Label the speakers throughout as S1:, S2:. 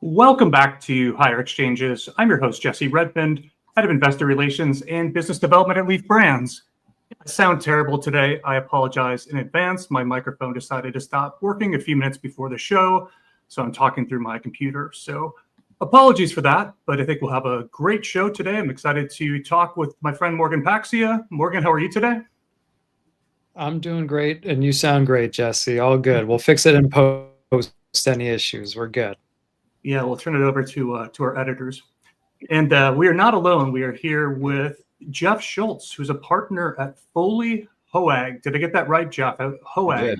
S1: Welcome back to Higher Exchanges. I'm your host, Jesse Redmond, Head of Investor Relations and Business Development at Leaf Brands. I sound terrible today. I apologize in advance. My microphone decided to stop working a few minutes before the show, so I'm talking through my computer. So apologies for that, but I think we'll have a great show today. I'm excited to talk with my friend Morgan Paxia. Morgan, how are you today?
S2: I'm doing great, and you sound great, Jesse. All good. We'll fix it in post. Any issues? We're good.
S1: Yeah, we'll turn it over to our editors. And we are not alone. We are here with Jeff Schultz, who's a partner at Foley Hoag. Did I get that right, Jeff? Hoag.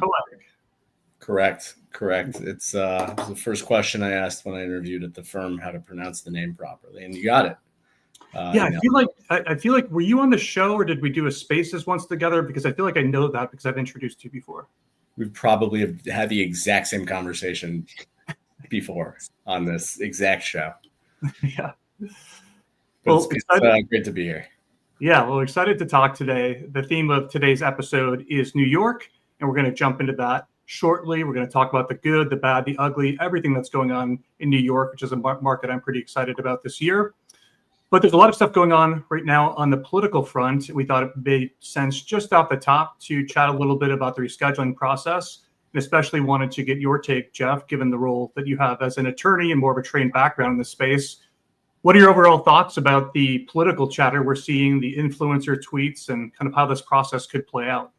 S3: Correct. It's the first question I asked when I interviewed at the firm, how to pronounce the name properly, and you got it.
S1: Yeah, I feel like were you on the show or did we do a Spaces once together? Because I feel like I know that because I've introduced you before.
S3: We probably have had the exact same conversation before on this exact show.
S1: Yeah.
S3: Well, it's great to be here.
S1: Yeah, well, we're excited to talk today. The theme of today's episode is New York, and we're going to jump into that shortly. We're going to talk about the good, the bad, the ugly, everything that's going on in New York, which is a market I'm pretty excited about this year. But there's a lot of stuff going on right now on the political front. We thought it made sense just off the top to chat a little bit about the rescheduling process, and especially wanted to get your take, Jeff, given the role that you have as an attorney and more of a trained background in this space. What are your overall thoughts about the political chatter we're seeing, the influencer tweets, and kind of how this process could play out?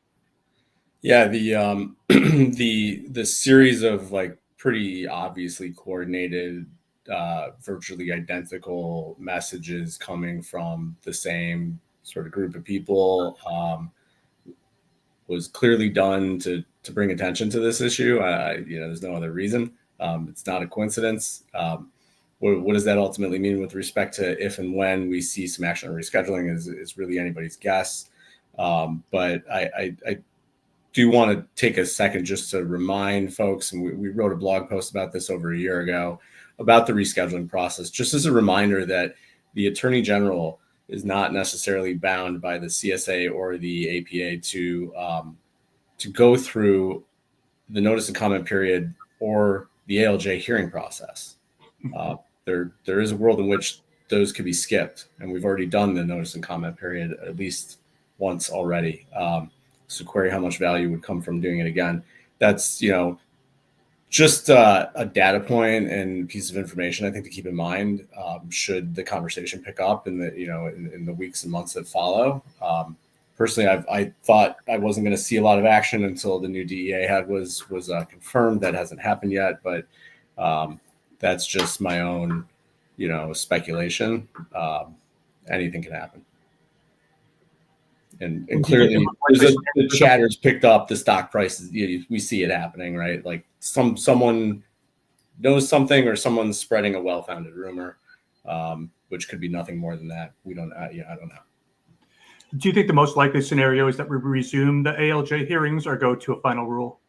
S3: Yeah, the the series of like pretty obviously coordinated, virtually identical messages coming from the same sort of group of people was clearly done to bring attention to this issue. There's no other reason. It's not a coincidence. What does that ultimately mean with respect to if and when we see some action on rescheduling is really anybody's guess. But I do want to take a second just to remind folks, and we wrote a blog post about this over a year ago, about the rescheduling process, just as a reminder that the Attorney General is not necessarily bound by the CSA or the APA to go through the notice and comment period or the ALJ hearing process. There is a world in which those could be skipped, and we've already done the notice and comment period at least once already. So query how much value would come from doing it again. That's just a data point and piece of information I think to keep in mind should the conversation pick up in the in the weeks and months that follow. Personally, I thought I wasn't going to see a lot of action until the new DEA head was confirmed. That hasn't happened yet, but that's just my own speculation. Anything can happen. And clearly, the chatter's picked up the stock prices. We see it happening, right? Like someone knows something, or someone's spreading a well-founded rumor, which could be nothing more than that. We don't. I don't know.
S1: Do you think the most likely scenario is that we resume the ALJ hearings or go to a final rule?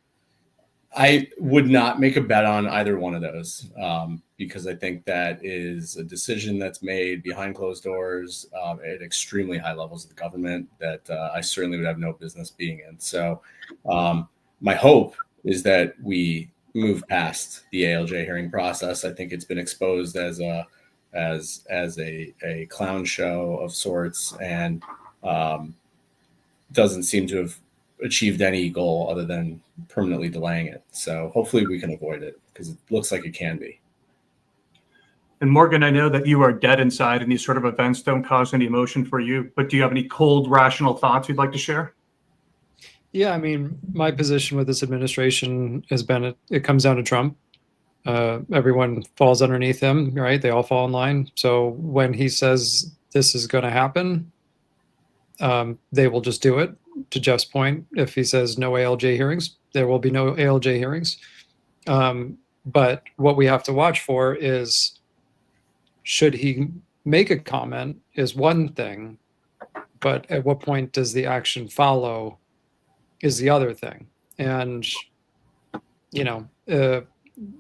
S3: I would not make a bet on either one of those because I think that is a decision that's made behind closed doors at extremely high levels of the government that I certainly would have no business being in. So my hope is that we move past the ALJ hearing process. I think it's been exposed as a clown show of sorts and doesn't seem to have achieved any goal other than permanently delaying it. So hopefully we can avoid it because it looks like it can be.
S1: And Morgan, I know that you are dead inside and these sort of events don't cause any emotion for you, but do you have any cold, rational thoughts you'd like to share?
S2: Yeah, I mean, my position with this administration has been it comes down to Trump. Everyone falls underneath him, right? They all fall in line. So when he says this is going to happen, they will just do it. To Jeff's point, if he says no ALJ hearings, there will be no ALJ hearings. But what we have to watch for is, should he make a comment is one thing, but at what point does the action follow is the other thing. And,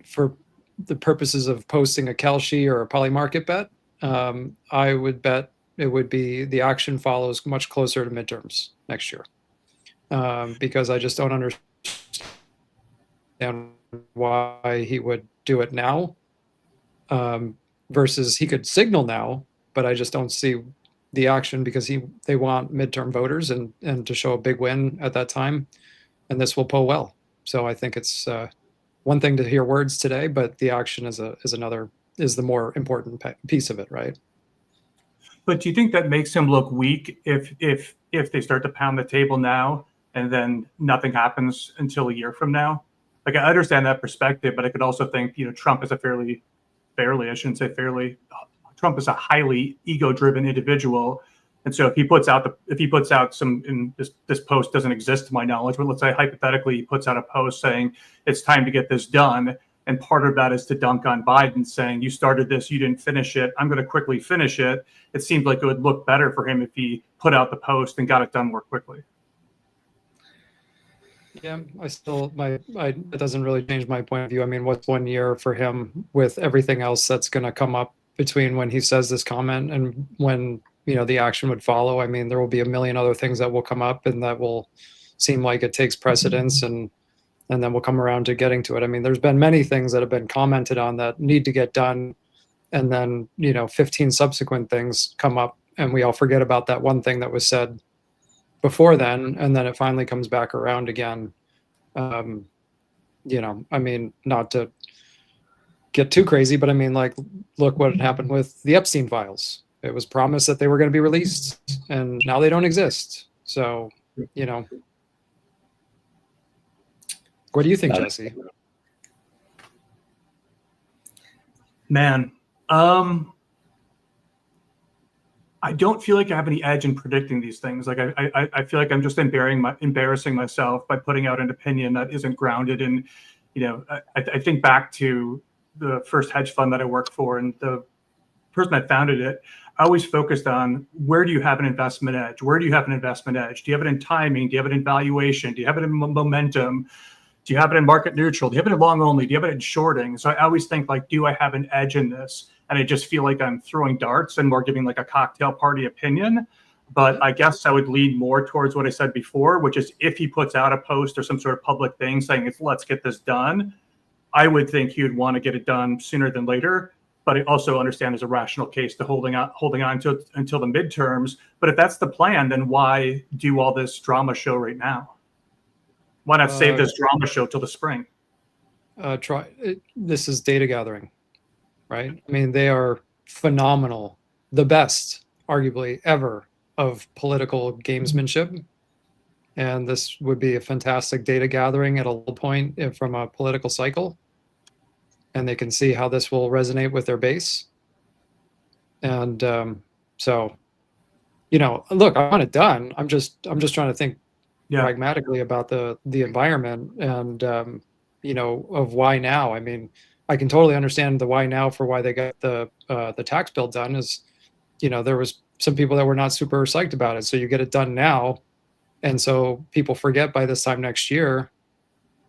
S2: for the purposes of posting a Kelshi or a polymarket bet, I would bet it would be the action follows much closer to midterms next year, because I just don't understand why he would do it now versus he could signal now, but I just don't see the action because they want midterm voters and to show a big win at that time, and this will pull well. So I think it's one thing to hear words today, but the action is the more important piece of it, right?
S1: But do you think that makes him look weak if they start to pound the table now and then nothing happens until a year from now? Like, I understand that perspective, but I could also think, Trump is I shouldn't say fairly, Trump is a highly ego-driven individual. And so if he puts out some, and this post doesn't exist to my knowledge, but let's say hypothetically he puts out a post saying it's time to get this done. And part of that is to dunk on Biden, saying, you started this, you didn't finish it, I'm going to quickly finish it. It seems like it would look better for him if he put out the post and got it done more quickly.
S2: Yeah, it doesn't really change my point of view. I mean, what's 1 year for him with everything else that's going to come up between when he says this comment and when, the action would follow? I mean, there will be a million other things that will come up and that will seem like it takes precedence, and then we'll come around to getting to it. I mean, there's been many things that have been commented on that need to get done, and then 15 subsequent things come up and we all forget about that one thing that was said before then, and then it finally comes back around again. I mean, not to get too crazy, but I mean, like, look what happened with the Epstein files. It was promised that they were going to be released, and now they don't exist. So, what do you think, Jesse? Man, I don't feel like I have any edge in predicting these things. Like, I feel like I'm just embarrassing myself by putting out an opinion that isn't grounded in, I think back to the first hedge fund that I worked for, and the person that founded it, I always focused on, where do you have an investment edge? Where do you have an investment edge? Do you have it in timing? Do you have it in valuation? Do you have it in momentum? Do you have it in market neutral? Do you have it in long only? Do you have it in shorting? So I always think, like, do I have an edge in this? And I just feel like I'm throwing darts and more giving like a cocktail party opinion. But I guess I would lean more towards what I said before, which is, if he puts out a post or some sort of public thing saying let's get this done, I would think he would want to get it done sooner than later. But I also understand there's a rational case to holding on to it until the midterms. But if that's the plan, then why do all this drama show right now? Why not save this drama show till the spring? This is data gathering, right? I mean, they are phenomenal, the best, arguably, ever of political gamesmanship. And this would be a fantastic data gathering at a low point from a political cycle. And they can see how this will resonate with their base. And so, look, I want it done. I'm just trying to think pragmatically about the environment and, of why now. I mean, I can totally understand the why now for why they got the tax bill done is, there was some people that were not super psyched about it. So you get it done now. And so people forget by this time next year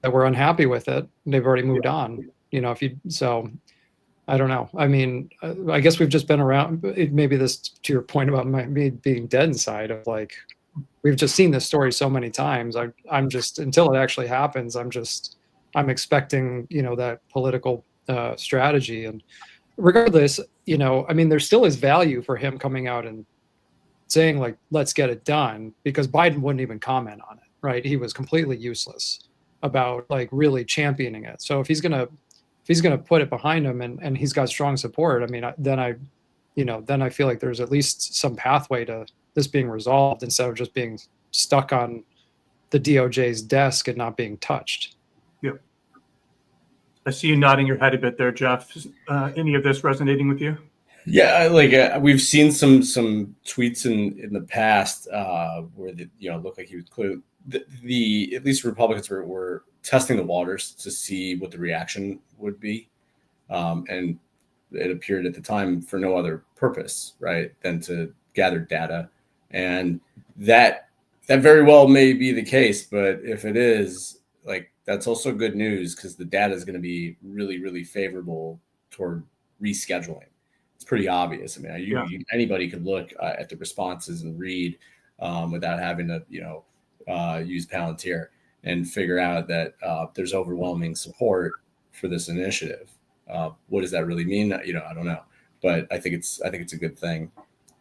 S2: that we're unhappy with it. They've already moved on. So I don't know. I mean, I guess we've just been around. Maybe this, to your point about me being dead inside, of like, we've just seen this story so many times. I'm just, until it actually happens, I'm expecting, that political strategy. And regardless, I mean, there still is value for him coming out and saying, like, let's get it done, because Biden wouldn't even comment on it, right? He was completely useless about, like, really championing it. So if he's gonna put it behind him and he's got strong support, I mean, then I feel like there's at least some pathway to this being resolved instead of just being stuck on the DOJ's desk and not being touched.
S1: Yep. I see you nodding your head a bit there, Jeff. Any of this resonating with you?
S3: Yeah, like we've seen some tweets in the past where looked like he was clear. The at least Republicans were testing the waters to see what the reaction would be, and it appeared at the time for no other purpose, right, than to gather data, and that very well may be the case. But if it is, like, that's also good news, because the data is going to be really, really favorable toward rescheduling. It's pretty obvious. I mean, anybody could look at the responses and read without having to, use Palantir, and figure out that there's overwhelming support for this initiative. What does that really mean? I don't know, but I think it's a good thing.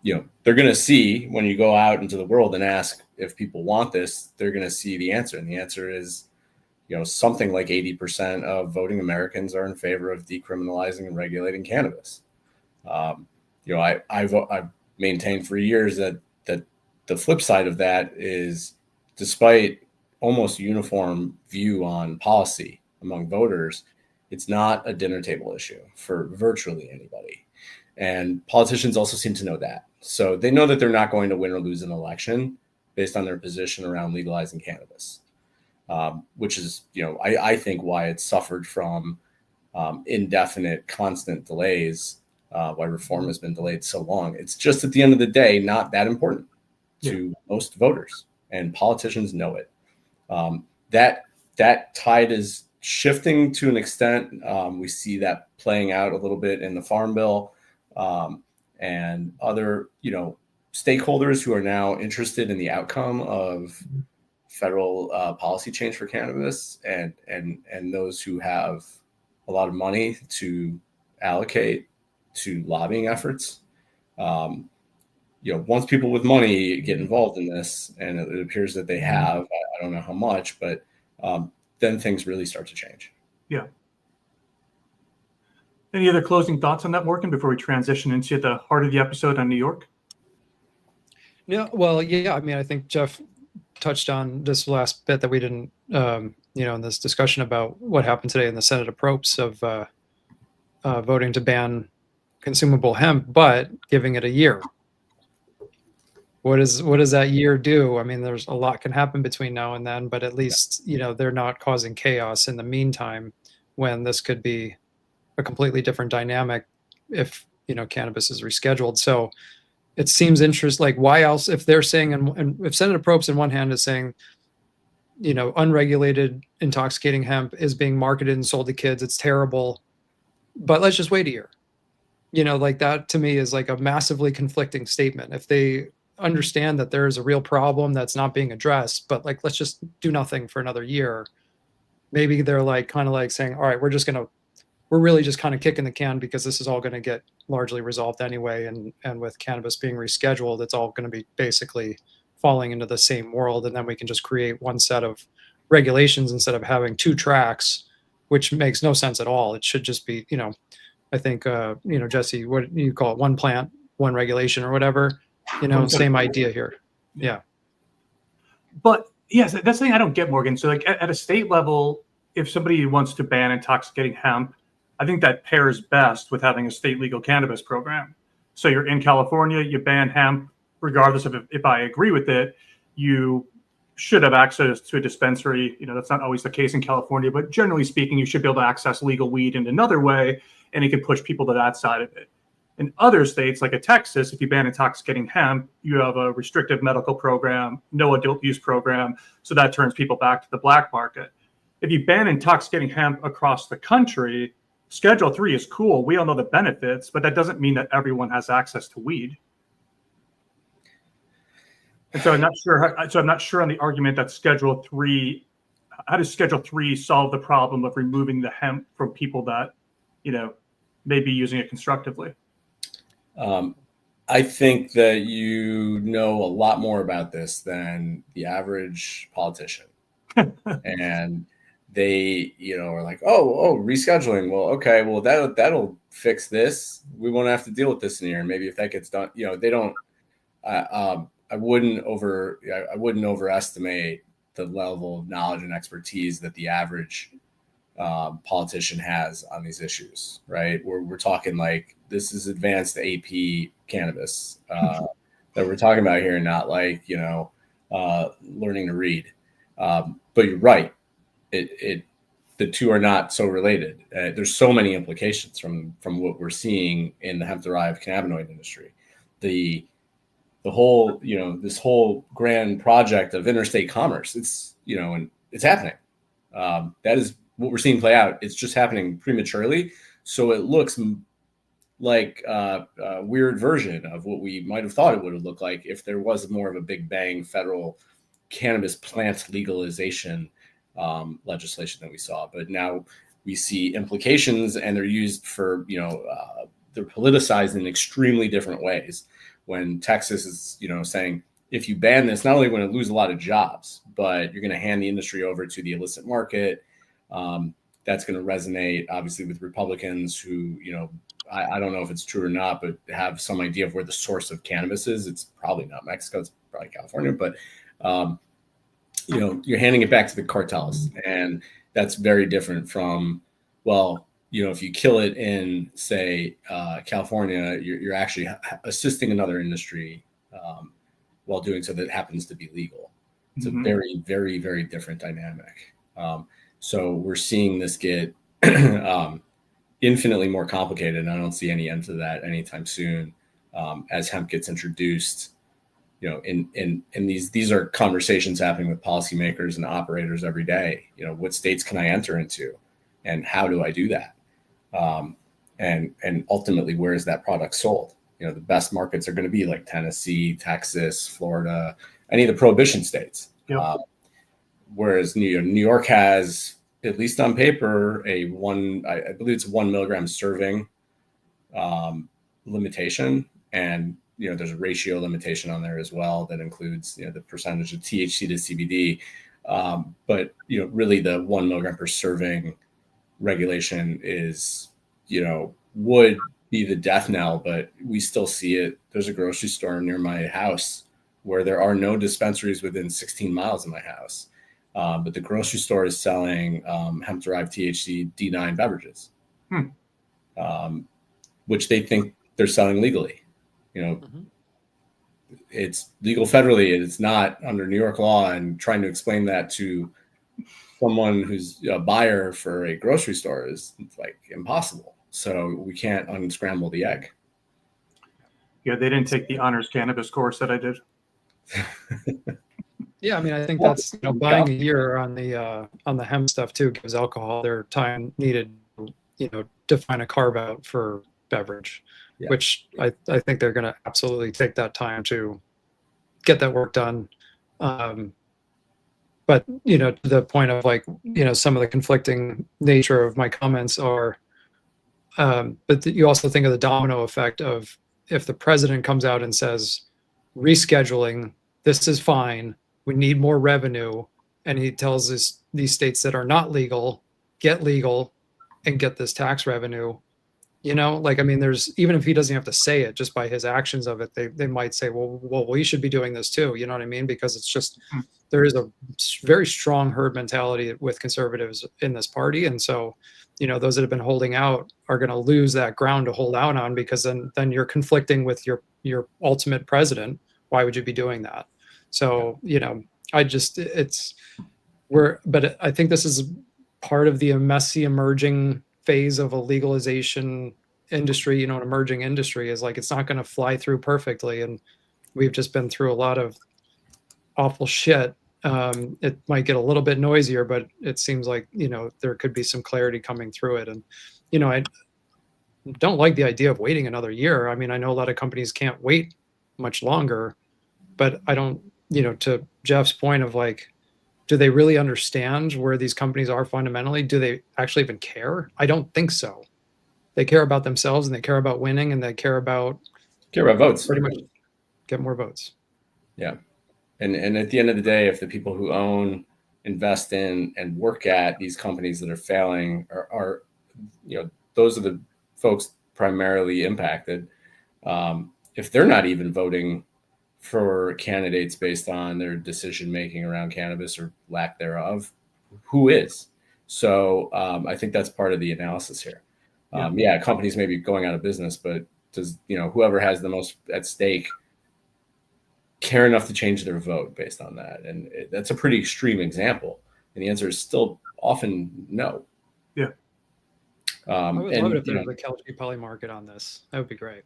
S3: They're going to see when you go out into the world and ask if people want this, they're going to see the answer. And the answer is, something like 80% of voting Americans are in favor of decriminalizing and regulating cannabis. I've maintained for years that the flip side of that is, despite almost uniform view on policy among voters, it's not a dinner table issue for virtually anybody. And politicians also seem to know that. So they know that they're not going to win or lose an election based on their position around legalizing cannabis, which is, I think why it's suffered from indefinite, constant delays, why reform has been delayed so long. It's just, at the end of the day, not that important to most voters, and politicians know it. That tide is shifting to an extent. We see that playing out a little bit in the Farm Bill, and other, stakeholders who are now interested in the outcome of federal policy change for cannabis, and those who have a lot of money to allocate to lobbying efforts. Once people with money get involved in this, and it appears that they have, I don't know how much, but then things really start to change.
S1: Yeah. Any other closing thoughts on that, Morgan, before we transition into the heart of the episode on New York?
S2: Yeah, well, yeah. I mean, I think Jeff touched on this last bit that we didn't, in this discussion about what happened today in the Senate approach of voting to ban consumable hemp, but giving it a year. What does that year do? I mean, there's a lot can happen between now and then, but at least, they're not causing chaos in the meantime, when this could be a completely different dynamic if, cannabis is rescheduled. So it seems interesting. Like, why else, if they're saying, and if Senator Probst in one hand is saying, unregulated intoxicating hemp is being marketed and sold to kids, it's terrible, but let's just wait a year. Like, that to me is like a massively conflicting statement. If they understand that there is a real problem that's not being addressed, but like, let's just do nothing for another year, maybe they're like kind of like saying, all right, we're really just kind of kicking the can, because this is all going to get largely resolved anyway. And with cannabis being rescheduled, it's all going to be basically falling into the same world. And then we can just create one set of regulations instead of having two tracks, which makes no sense at all. It should just be, I think, Jesse, what do you call it? One plant, one regulation, or whatever, same idea here. Yeah.
S1: But yes, that's the thing I don't get, Morgan. So like at a state level, if somebody wants to ban intoxicating hemp, I think that pairs best with having a state legal cannabis program. So you're in California, you ban hemp, regardless of if I agree with it, you should have access to a dispensary. That's not always the case in California, but generally speaking, you should be able to access legal weed in another way, and it can push people to that side of it. In other states, like Texas, if you ban intoxicating hemp, you have a restrictive medical program, no adult use program, so that turns people back to the black market. If you ban intoxicating hemp across the country, Schedule 3 is cool. We all know the benefits, but that doesn't mean that everyone has access to weed. And so I'm not sure on the argument that Schedule 3, how does Schedule 3 solve the problem of removing the hemp from people that, may be using it constructively?
S3: I think that you know a lot more about this than the average politician. And they, are like, oh, rescheduling. Well, okay, well, that'll fix this. We won't have to deal with this in a year. And maybe if that gets done, they don't. I wouldn't overestimate the level of knowledge and expertise that the average politician has on these issues. Right? We're talking like this is advanced AP cannabis that we're talking about here, not like learning to read. But you're right. The two are not so related. There's so many implications from what we're seeing in the hemp-derived cannabinoid industry. The whole, this whole grand project of interstate commerce, it's, and it's happening. That is what we're seeing play out. It's just happening prematurely. So it looks like a weird version of what we might have thought it would have looked like if there was more of a big bang federal cannabis plant legalization legislation that we saw. But now we see implications, and they're used for, they're politicized in extremely different ways. When Texas is, saying, if you ban this, not only going to lose a lot of jobs, but you're going to hand the industry over to the illicit market. That's going to resonate, obviously, with Republicans who, I don't know if it's true or not, but have some idea of where the source of cannabis is. It's probably not Mexico. It's probably California. But, you're handing it back to the cartels. And that's very different from, well, if you kill it in, say, California, you're actually assisting another industry while doing so that happens to be legal. It's a very, very, very different dynamic. So we're seeing this get infinitely more complicated, and I don't see any end to that anytime soon. As hemp gets introduced, in these are conversations happening with policymakers and operators every day. What states can I enter into, and how do I do that? And ultimately, where is that product sold? The best markets are going to be like Tennessee, Texas, Florida, any of the prohibition states.
S1: Yep.
S3: Whereas New York has, at least on paper, I believe it's a 1 milligram serving limitation, and there's a ratio limitation on there as well that includes the percentage of THC to CBD. But really the 1 milligram per serving regulation is would be the death knell, but we still see it. There's a grocery store near my house where there are no dispensaries within 16 miles of my house. But the grocery store is selling hemp-derived THC D9 beverages, which they think they're selling legally. It's legal federally, and it's not under New York law. And trying to explain that to someone who's a buyer for a grocery store is like impossible. So we can't unscramble the egg.
S1: Yeah, they didn't take the honors cannabis course that I did.
S2: Yeah, I mean, I think that's buying a year on the hemp stuff too gives alcohol their time needed, to find a carve out for beverage, which I think they're going to absolutely take that time to get that work done. But to the point of some of the conflicting nature of my comments are, but you also think of the domino effect of if the president comes out and says rescheduling, this is fine, we need more revenue, and he tells these states that are not legal, get legal and get this tax revenue. There's, even if he doesn't have to say it, just by his actions of it, they might say, well, we should be doing this too. You know what I mean? Because it's just, there is a very strong herd mentality with conservatives in this party. And so, those that have been holding out are going to lose that ground to hold out on, because then you're conflicting with your ultimate president. Why would you be doing that? So, but I think this is part of the messy emerging phase of a legalization industry, an emerging industry, is like, it's not going to fly through perfectly. And we've just been through a lot of awful shit. It might get a little bit noisier, but it seems like, there could be some clarity coming through it. And, I don't like the idea of waiting another year. I mean, I know a lot of companies can't wait much longer, but I don't, to Jeff's point of do they really understand where these companies are fundamentally? Do they actually even care? I don't think so. They care about themselves, and they care about winning, and they care about
S3: votes.
S2: Pretty much get more votes.
S3: Yeah. And at the end of the day, if the people who own, invest in, and work at these companies that are failing are those are the folks primarily impacted. If they're not even voting for candidates based on their decision making around cannabis or lack thereof, who is? So I think that's part of the analysis here. Companies may be going out of business, but does whoever has the most at stake care enough to change their vote based on that? And that's a pretty extreme example, and the answer is still often no.
S1: Yeah.
S2: I would love it if there was a Kelchi poly market on this. That would be great.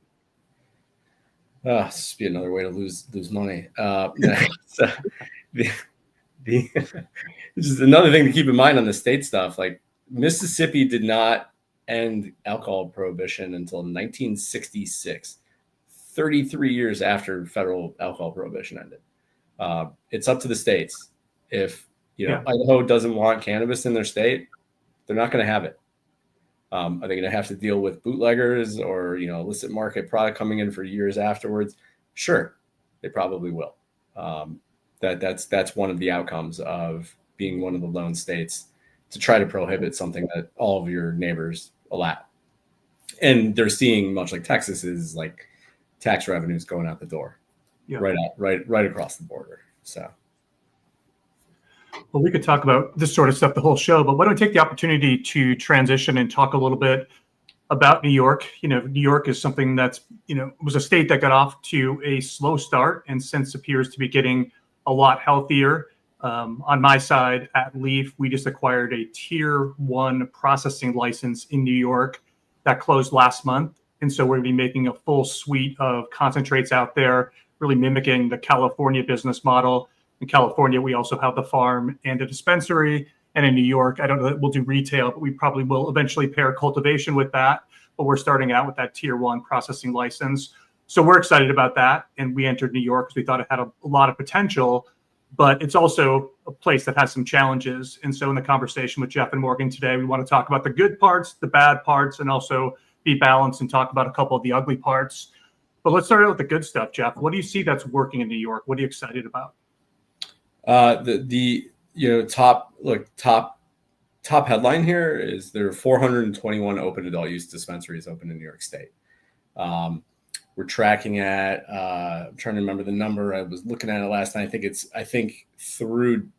S3: This would be another way to lose money. So this is another thing to keep in mind on the state stuff. Like, Mississippi did not end alcohol prohibition until 1966, 33 years after federal alcohol prohibition ended. It's up to the states. If Idaho doesn't want cannabis in their state, they're not going to have it. Are they going to have to deal with bootleggers or, illicit market product coming in for years afterwards? Sure, they probably will. That's one of the outcomes of being one of the lone states, to try to prohibit something that all of your neighbors allow. And they're seeing, much like Texas is, like tax revenues going out the door, right across the border. So.
S1: Well, we could talk about this sort of stuff the whole show, but why don't we take the opportunity to transition and talk a little bit about New York. New York is something that's, was a state that got off to a slow start and since appears to be getting a lot healthier. On my side at Leaf, we just acquired a tier 1 processing license in New York that closed last month. And so we're going to be making a full suite of concentrates out there, really mimicking the California business model. In California, we also have the farm and a dispensary. And in New York, I don't know that we'll do retail, but we probably will eventually pair cultivation with that. But we're starting out with that tier 1 processing license. So we're excited about that. And we entered New York because we thought it had a lot of potential, but it's also a place that has some challenges. And so in the conversation with Jeff and Morgan today, we want to talk about the good parts, the bad parts, and also be balanced and talk about a couple of the ugly parts. But let's start out with the good stuff, Jeff. What do you see that's working in New York? What are you excited about?
S3: Top headline here is there are 421 open adult use dispensaries open in New York State. We're tracking at, I'm trying to remember the number. I was looking at it last night. I think through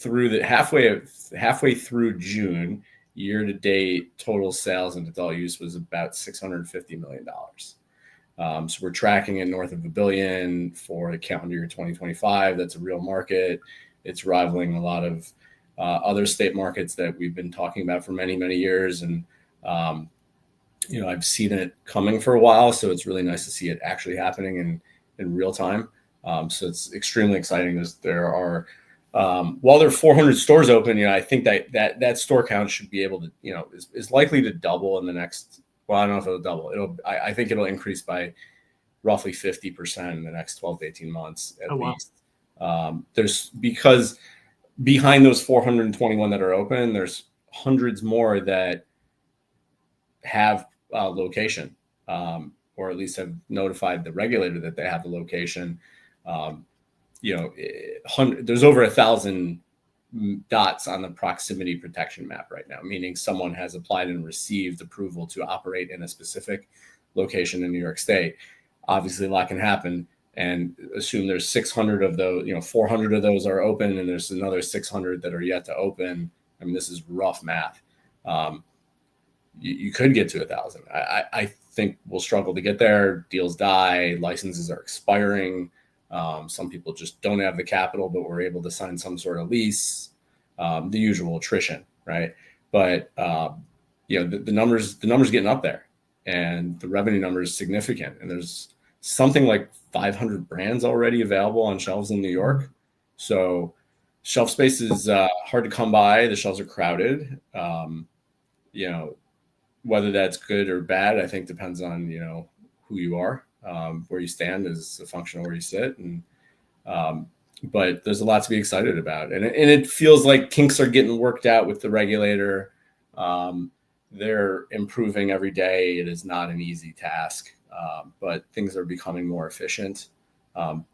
S3: the halfway through June, year to date, total sales in adult use was about $650 million. So we're tracking it north of $1 billion for the calendar year 2025. That's a real market. It's rivaling a lot of other state markets that we've been talking about for many, many years. And, I've seen it coming for a while, so it's really nice to see it actually happening in real time. So it's extremely exciting. There are, while there are 400 stores open, I think that store count should be able to, is likely to double in the next. Well, I don't know if it'll double. I think it'll increase by roughly 50% in the next 12 to 18 months at least. Wow. Because behind those 421 that are open, there's hundreds more that have a location, or at least have notified the regulator that they have a location. There's over 1,000 dots on the proximity protection map right now, meaning someone has applied and received approval to operate in a specific location in New York State. Obviously, a lot can happen, and assume there's 600 of those, 400 of those are open, and there's another 600 that are yet to open. I mean, this is rough math. You could get to 1,000. I think we'll struggle to get there. Deals die, licenses are expiring. Some people just don't have the capital, but were able to sign some sort of lease. The usual attrition, right? But the numbers getting up there, and the revenue number is significant. And there's something like 500 brands already available on shelves in New York. So shelf space is hard to come by. The shelves are crowded. Whether that's good or bad, I think depends on who you are. Where you stand is a function of where you sit, and but there's a lot to be excited about, and it feels like kinks are getting worked out with the regulator. They're improving every day. It is not an easy task, but things are becoming more efficient.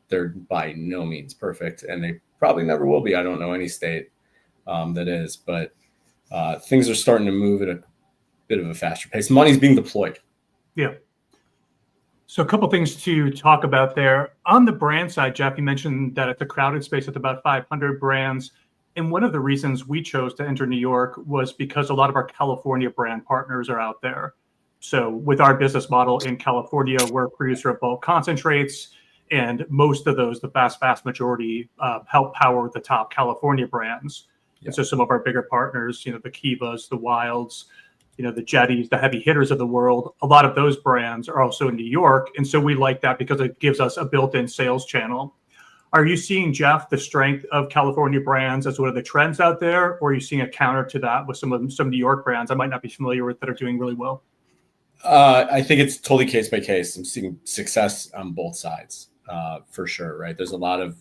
S3: They're by no means perfect, and they probably never will be. I don't know any state that is, but things are starting to move at a bit of a faster pace. Money's being deployed.
S1: Yeah. So a couple things to talk about there. On the brand side, Jeff, you mentioned that it's a crowded space with about 500 brands. And one of the reasons we chose to enter New York was because a lot of our California brand partners are out there. So with our business model in California, we're a producer of bulk concentrates. And most of those, the vast majority, help power the top California brands. Yeah. And so some of our bigger partners, the Kivas, the Wylds, the Jetties, the heavy hitters of the world, a lot of those brands are also in New York. And so we like that because it gives us a built-in sales channel. Are you seeing, Jeff, the strength of California brands as one of the trends out there? Or are you seeing a counter to that with some New York brands I might not be familiar with that are doing really well?
S3: I think it's totally case by case. I'm seeing success on both sides, for sure, right? There's a lot of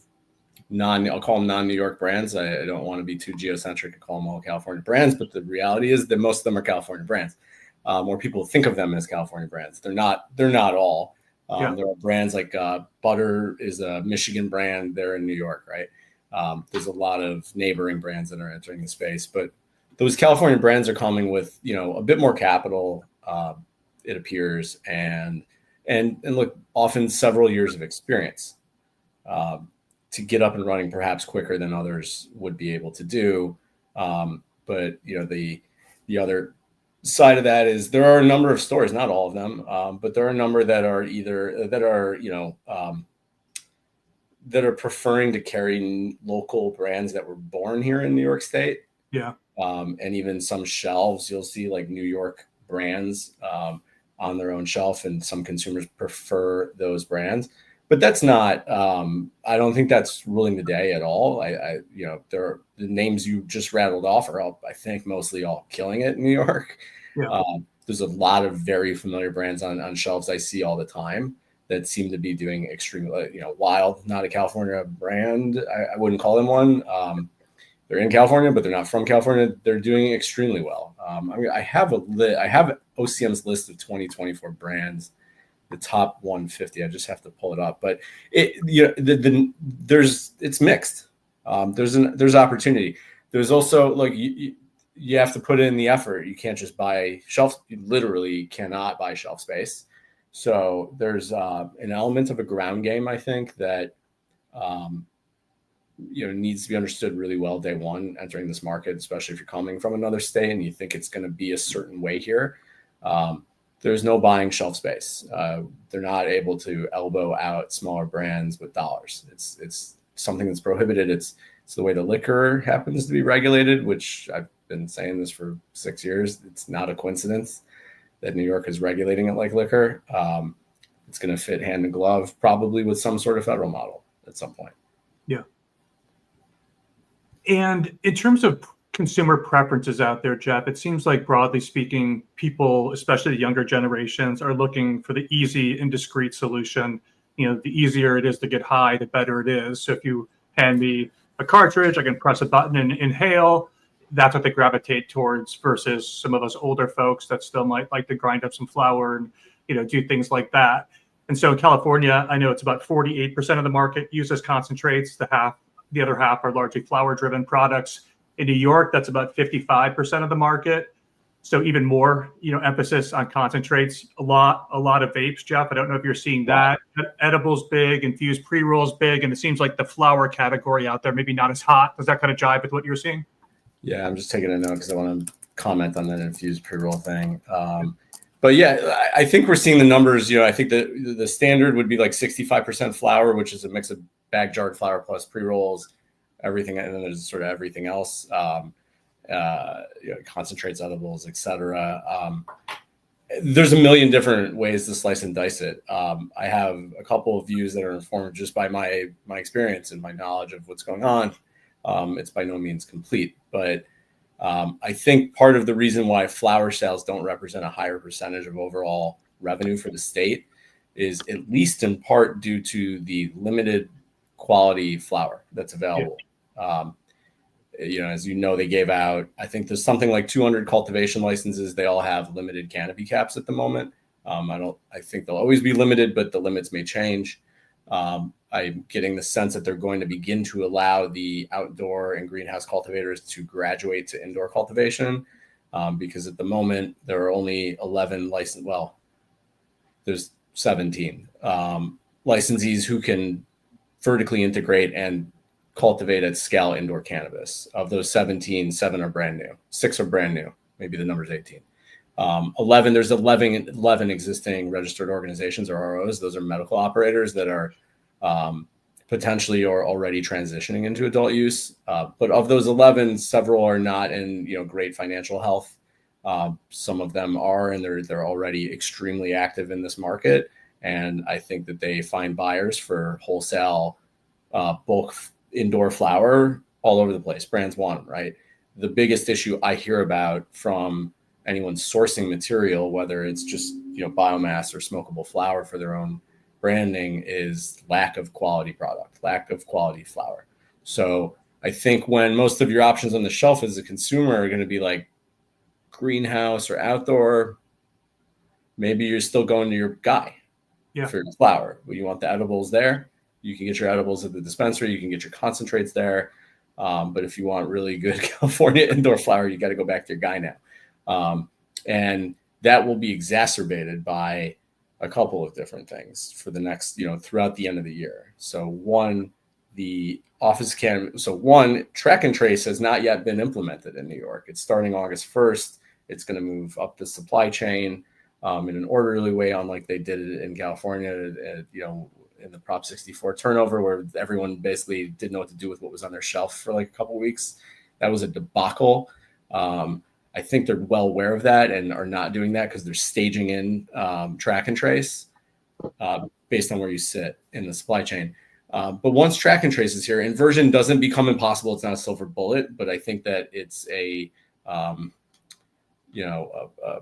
S3: I'll call them non-New York brands. I don't want to be too geocentric and call them all California brands, but the reality is that most of them are California brands. Or people think of them as California brands. They're not all. There are brands like Butter is a Michigan brand. They're in New York, right? There's a lot of neighboring brands that are entering the space, but those California brands are coming with, a bit more capital, it appears, and look, often several years of experience to get up and running perhaps quicker than others would be able to do. But the other side of that is there are a number of stores, not all of them, but there are a number that are that are preferring to carry local brands that were born here in New York State.
S1: Yeah.
S3: And even some shelves, you'll see like New York brands on their own shelf, and some consumers prefer those brands. But that's not. I don't think that's ruling the day at all. There are the names you just rattled off are all, I think, mostly all killing it in New York.
S1: Yeah.
S3: There's a lot of very familiar brands on shelves I see all the time that seem to be doing extremely. Wyld, not a California brand. I wouldn't call them one. They're in California, but they're not from California. They're doing extremely well. I have OCM's list of 2024 brands, the top 150. I just have to pull it up, but it's mixed. There's opportunity. There's also like you have to put in the effort. You can't just buy shelf. You literally cannot buy shelf space. So there's an element of a ground game, I think, that needs to be understood really well day one entering this market, especially if you're coming from another state and you think it's going to be a certain way here. There's no buying shelf space. They're not able to elbow out smaller brands with dollars. It's something that's prohibited. It's the way the liquor happens to be regulated, which I've been saying this for 6 years. It's not a coincidence that New York is regulating it like liquor. It's going to fit hand in glove, probably with some sort of federal model at some point.
S1: Yeah. And in terms of consumer preferences out there, Jeff, it seems like broadly speaking, people, especially the younger generations, are looking for the easy and discreet solution. The easier it is to get high, the better it is. So if you hand me a cartridge, I can press a button and inhale. That's what they gravitate towards versus some of us older folks that still might like to grind up some flour and, do things like that. And so in California, I know it's about 48% of the market uses concentrates. The other half are largely flour-driven products. In New York, that's about 55% of the market. So even more, emphasis on concentrates. A lot of vapes, Jeff. I don't know if you're seeing that. Edibles big, infused pre-rolls big, and it seems like the flour category out there maybe not as hot. Does that kind of jive with what you're seeing?
S3: Yeah, I'm just taking a note because I want to comment on that infused pre-roll thing. But yeah, I think we're seeing the numbers. I think the standard would be like 65% flour, which is a mix of bag jarred flour plus pre-rolls, everything, and then there's sort of everything else, concentrates, edibles, etc. There's a million different ways to slice and dice it. I have a couple of views that are informed just by my experience and my knowledge of what's going on. It's by no means complete, but I think part of the reason why flour sales don't represent a higher percentage of overall revenue for the state is at least in part due to the limited quality flour that's available. As they gave out, I think there's something like 200 cultivation licenses. They all have limited canopy caps at the moment. I think they'll always be limited, but the limits may change. I'm getting the sense that they're going to begin to allow the outdoor and greenhouse cultivators to graduate to indoor cultivation, because at the moment there are only 11 licensed. Well, there's 17 licensees who can vertically integrate and cultivate at scale indoor cannabis. Of those 17, 7 are brand new, 6 are brand new. Maybe the number's 18. 11, there's 11 existing registered organizations or ROs. Those are medical operators that are potentially or already transitioning into adult use. But of those 11, several are not in great financial health. Some of them are, and they're already extremely active in this market. And I think that they find buyers for wholesale bulk indoor flower all over the place. Brands want them, right? The biggest issue I hear about from anyone sourcing material, whether it's just biomass or smokable flower for their own branding, is lack of quality product, lack of quality flower. So I think when most of your options on the shelf as a consumer are going to be like greenhouse or outdoor, maybe you're still going to your guy for your flower. Well, you want the edibles there. You can get your edibles at the dispensary. You can get your concentrates there. But if you want really good California indoor flower, you got to go back to your guy now. And that will be exacerbated by a couple of different things for the next, throughout the end of the year. So one, track and trace has not yet been implemented in New York. It's starting August 1st. It's going to move up the supply chain in an orderly way, unlike they did it in California, in the Prop 64 turnover, where everyone basically didn't know what to do with what was on their shelf for like a couple of weeks. That was a debacle. I think they're well aware of that and are not doing that because they're staging in track and trace based on where you sit in the supply chain. But once track and trace is here, inversion doesn't become impossible. It's not a silver bullet, but I think that it's a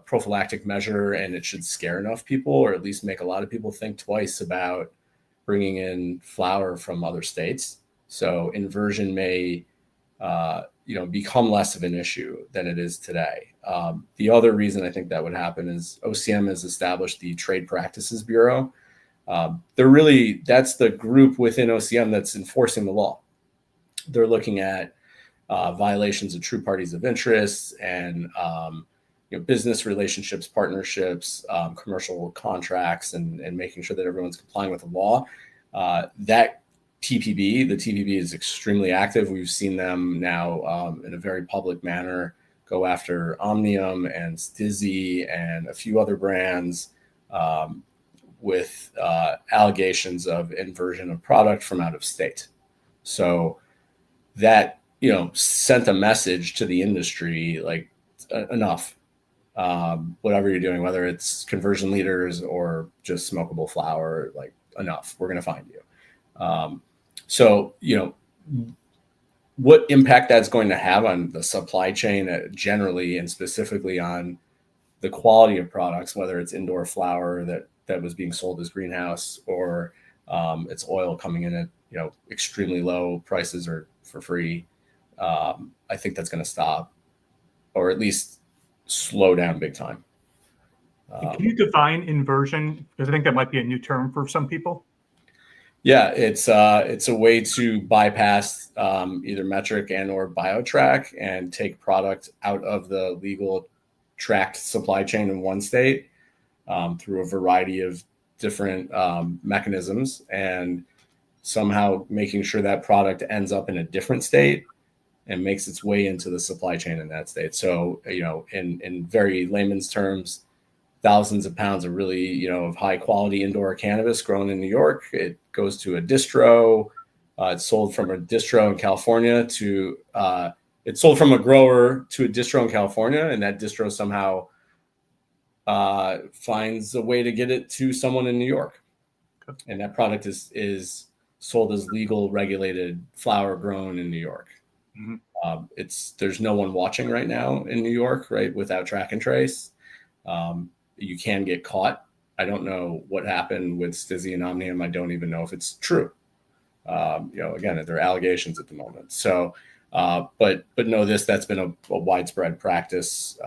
S3: prophylactic measure, and it should scare enough people, or at least make a lot of people think twice about bringing in flower from other states. So inversion may become less of an issue than it is today. The other reason I think that would happen is OCM has established the Trade Practices Bureau. That's the group within OCM that's enforcing the law. They're looking at violations of true parties of interest and business relationships, partnerships, commercial contracts, and making sure that everyone's complying with the law. That the TPB is extremely active. We've seen them now in a very public manner go after Omnium and STIIIZY and a few other brands with allegations of inversion of product from out of state. So that, sent a message to the industry, like enough, whatever you're doing, whether it's conversion leaders or just smokable flower, like enough, we're going to find you. So, what impact that's going to have on the supply chain generally, and specifically on the quality of products, whether it's indoor flower that was being sold as greenhouse, or it's oil coming in at, extremely low prices or for free. I think that's going to stop, or at least slow down big time.
S1: Can you define inversion? Because I think that might be a new term for some people.
S3: Yeah, it's a way to bypass either metric and or biotrack and take product out of the legal tracked supply chain in one state through a variety of different mechanisms, and somehow making sure that product ends up in a different state and makes its way into the supply chain in that state. So, in very layman's terms, thousands of pounds of really, of high quality indoor cannabis grown in New York. It goes to a distro. It's sold from a distro in California to, it's sold from a grower to a distro in California, and that distro somehow finds a way to get it to someone in New York. And that product is sold as legal, regulated flower grown in New York. Mm-hmm. There's no one watching right now in New York, right, without track and trace. You can get caught. I don't know what happened with STIIIZY and Omnium. I don't even know if it's true. Again, there are allegations at the moment. So, but no, that's been a widespread practice.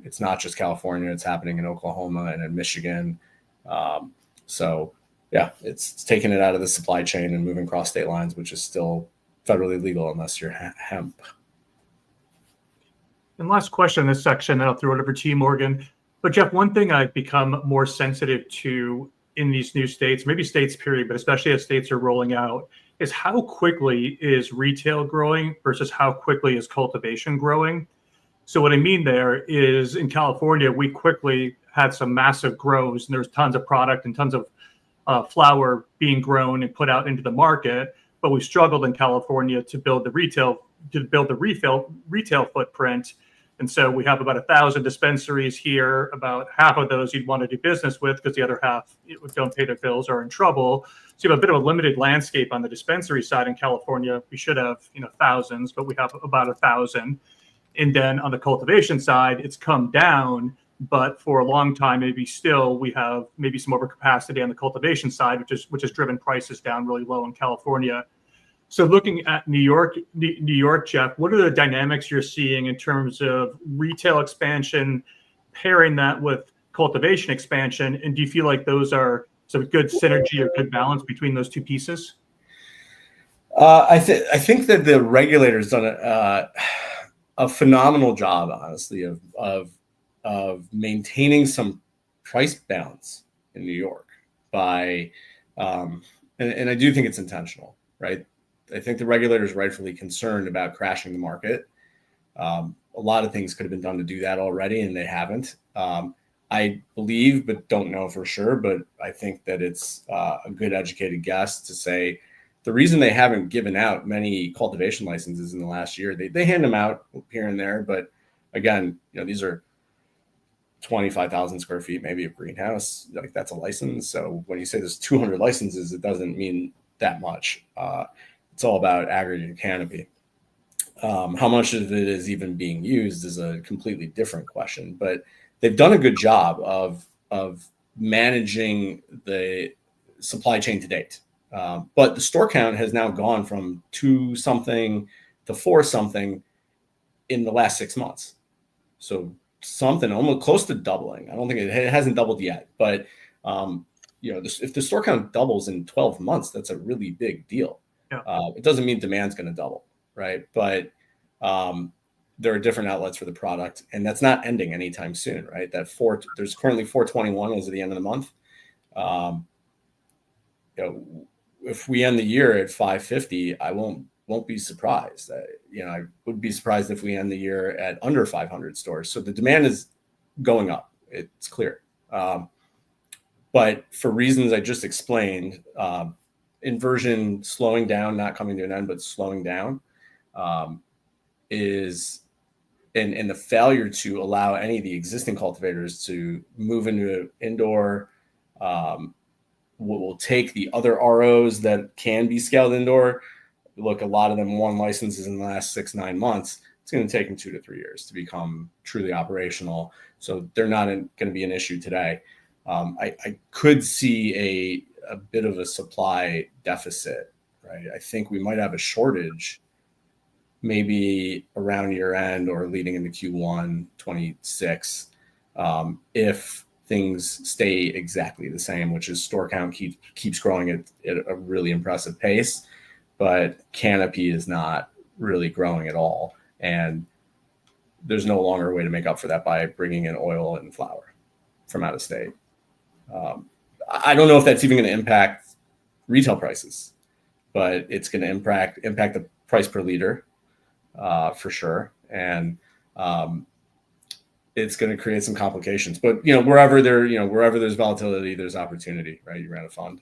S3: It's not just California. It's happening in Oklahoma and in Michigan. So, yeah, it's taking it out of the supply chain and moving across state lines, which is still federally legal unless you're hemp.
S1: And last question in this section, then I'll throw it over to you, Morgan. But Jeff, one thing I've become more sensitive to in these new states, maybe states period, but especially as states are rolling out, is how quickly is retail growing versus how quickly is cultivation growing. So what I mean there is in California, we quickly had some massive grows, and there's tons of product and tons of flower being grown and put out into the market. But we struggled in California to build the retail footprint. And so we have about 1,000 dispensaries here. About half of those you'd want to do business with, because the other half don't pay their bills or are in trouble. So you have a bit of a limited landscape on the dispensary side in California. We should have thousands, but we have about 1,000. And then on the cultivation side, it's come down. But for a long time, maybe still, we have maybe some overcapacity on the cultivation side, which has driven prices down really low in California. So looking at New York, Jeff, what are the dynamics you're seeing in terms of retail expansion, pairing that with cultivation expansion? And do you feel like those are some good synergy or good balance between those two pieces?
S3: I think that the regulators done a phenomenal job, honestly, of maintaining some price balance in New York by, and I do think it's intentional, right? I think the regulators are rightfully concerned about crashing the market. A lot of things could have been done to do that already, and they haven't. I believe, but don't know for sure, but I think that it's a good educated guess to say the reason they haven't given out many cultivation licenses in the last year, they hand them out here and there, but again, these are 25,000 square feet, maybe a greenhouse, like that's a license. So when you say there's 200 licenses, it doesn't mean that much. It's all about aggregate canopy. How much of it is even being used is a completely different question, but they've done a good job of managing the supply chain to date. But the store count has now gone from 2 something to 4 something in the last 6 months. So something almost close to doubling. I don't think it hasn't doubled yet, but if the store count doubles in 12 months, that's a really big deal.
S1: Yeah.
S3: It doesn't mean demand's going to double, right? But there are different outlets for the product, and that's not ending anytime soon, right? There's currently 421 as of the end of the month. If we end the year at 550, I won't be surprised. I would be surprised if we end the year at under 500 stores. So the demand is going up. It's clear. But for reasons I just explained, inversion slowing down, not coming to an end, but slowing down, is and the failure to allow any of the existing cultivators to move into indoor, what will take the other ROs that can be scaled indoor. Look, a lot of them won licenses in the last 6-9 months. It's going to take them 2 to 3 years to become truly operational. So they're not going to be an issue today. I could see a bit of a supply deficit, right? I think we might have a shortage maybe around year end or leading into Q1 26 if things stay exactly the same, which is store count keeps growing at a really impressive pace, but canopy is not really growing at all. And there's no longer a way to make up for that by bringing in oil and flour from out of state. I don't know if that's even going to impact retail prices, but it's going to impact the price per liter for sure. And it's going to create some complications, but wherever there's volatility, there's opportunity, right? You ran a fund.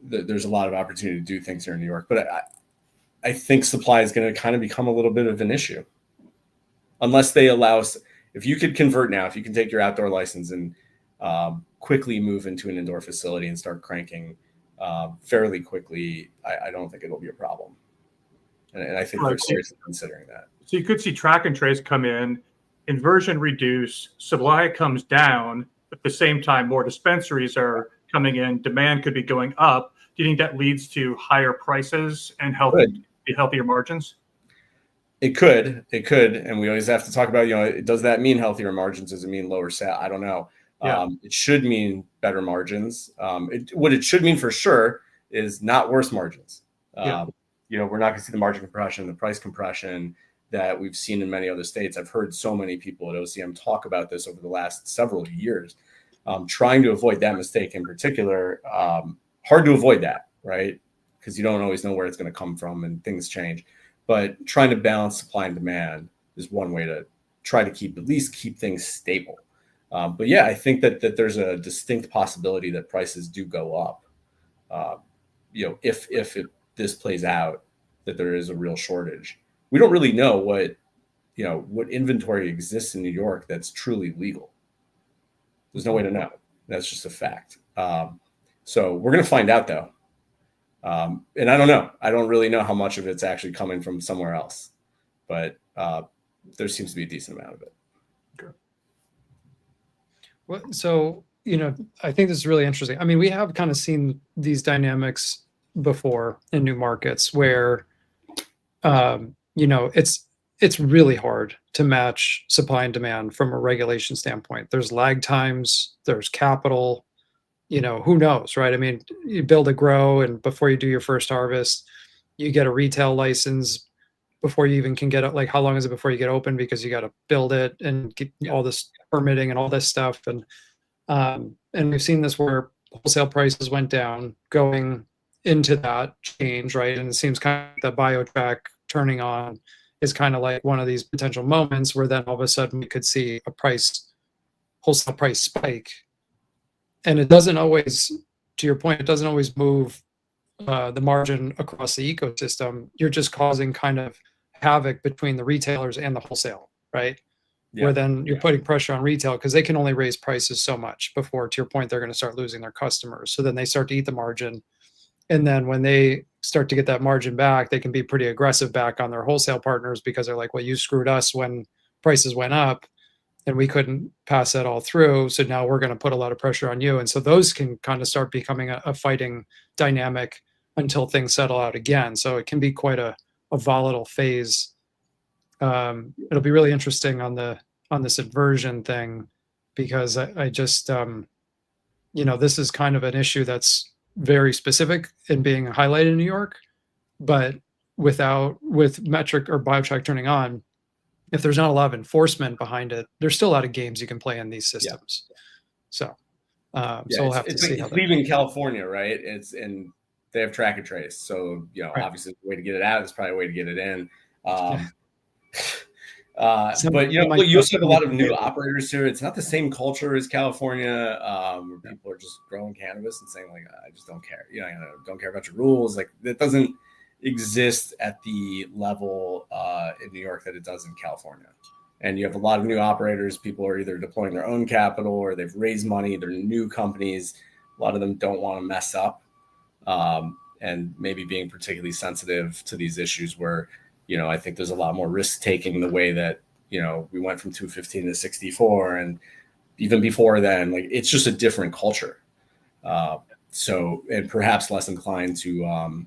S3: There's a lot of opportunity to do things here in New York, but I think supply is going to kind of become a little bit of an issue unless they allow us. If you could convert now, if you can take your outdoor license and quickly move into an indoor facility and start cranking fairly quickly, I don't think it'll be a problem. And I think they're seriously considering that.
S1: So you could see track and trace come in, inversion reduce, supply comes down, but at the same time, more dispensaries are coming in, demand could be going up. Do you think that leads to higher prices and healthier margins?
S3: It could, and we always have to talk about, does that mean healthier margins? Does it mean lower sale? I don't know. Yeah. It should mean better margins. What it should mean for sure is not worse margins. We're not going to see the margin compression, the price compression that we've seen in many other states. I've heard so many people at OCM talk about this over the last several years, trying to avoid that mistake in particular. Hard to avoid that, right? Because you don't always know where it's going to come from and things change. But trying to balance supply and demand is one way to try to keep things stable. But yeah, I think that there's a distinct possibility that prices do go up. If this plays out, that there is a real shortage. We don't really know what inventory exists in New York that's truly legal. There's no way to know. That's just a fact. So we're going to find out though. And I don't know. I don't really know how much of it's actually coming from somewhere else, but there seems to be a decent amount of it.
S1: Okay.
S2: Well, so, I think this is really interesting. I mean, we have kind of seen these dynamics before in new markets where, it's really hard to match supply and demand from a regulation standpoint. There's lag times, there's capital, who knows, right? I mean, you build a grow, and before you do your first harvest, you get a retail license before you even can get it. Like, how long is it before you get open? Because you got to build it and get all this permitting and all this stuff. And we've seen this where wholesale prices went down going into that change, right? And it seems kind of the BioTrack turning on is kind of like one of these potential moments where then all of a sudden we could see a wholesale price spike. And it doesn't always, to your point, it doesn't always move the margin across the ecosystem. You're just causing kind of havoc between the retailers and the wholesale, right? Where then you're putting pressure on retail because they can only raise prices so much before, to your point, they're going to start losing their customers. So then they start to eat the margin. And then when they start to get that margin back, they can be pretty aggressive back on their wholesale partners because they're like, well, you screwed us when prices went up and we couldn't pass that all through. So now we're going to put a lot of pressure on you. And so those can kind of start becoming a fighting dynamic until things settle out again. So it can be quite a volatile phase. It'll be really interesting on this inversion thing, because I just, this is kind of an issue that's very specific in being highlighted in New York, but with metric or BioTrack turning on, if there's not a lot of enforcement behind it, there's still a lot of games you can play in these systems. So we'll have to see.
S3: It's leaving California, right? And they have track and trace. So,
S2: Right.
S3: Obviously the way to get it out is probably a way to get it in.
S2: Yeah.
S3: But you also have a lot of new operators here. It's not the same culture as California, where people are just growing cannabis and saying like, I just don't care. I don't care about your rules. Like, that doesn't exist at the level in New York that it does in California. And you have a lot of new operators. People are either deploying their own capital or they've raised money. They're new companies. A lot of them don't want to mess up, and maybe being particularly sensitive to these issues where, I think there's a lot more risk taking the way that, we went from 215 to 64. And even before then, like, it's just a different culture. And perhaps less inclined to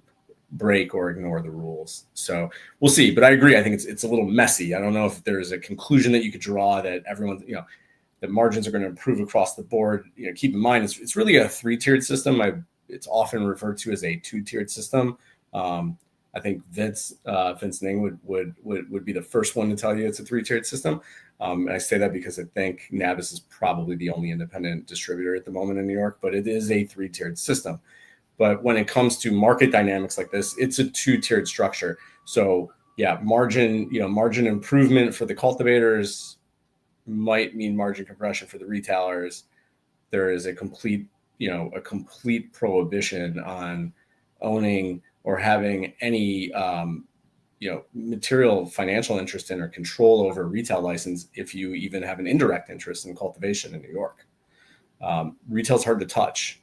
S3: break or ignore the rules. So we'll see. But I agree. I think it's a little messy. I don't know if there's a conclusion that you could draw that everyone, the margins are going to improve across the board. Keep in mind, it's really a 3-tiered system. It's often referred to as a 2-tiered system. I think Vince Ning would be the first one to tell you it's a 3-tiered system. And I say that because I think Navis is probably the only independent distributor at the moment in New York, but it is a 3-tiered system. But when it comes to market dynamics like this, it's a 2-tiered structure. So margin improvement for the cultivators might mean margin compression for the retailers. There is a complete prohibition on owning or having any material financial interest in or control over a retail license if you even have an indirect interest in cultivation in New York. Retail's hard to touch.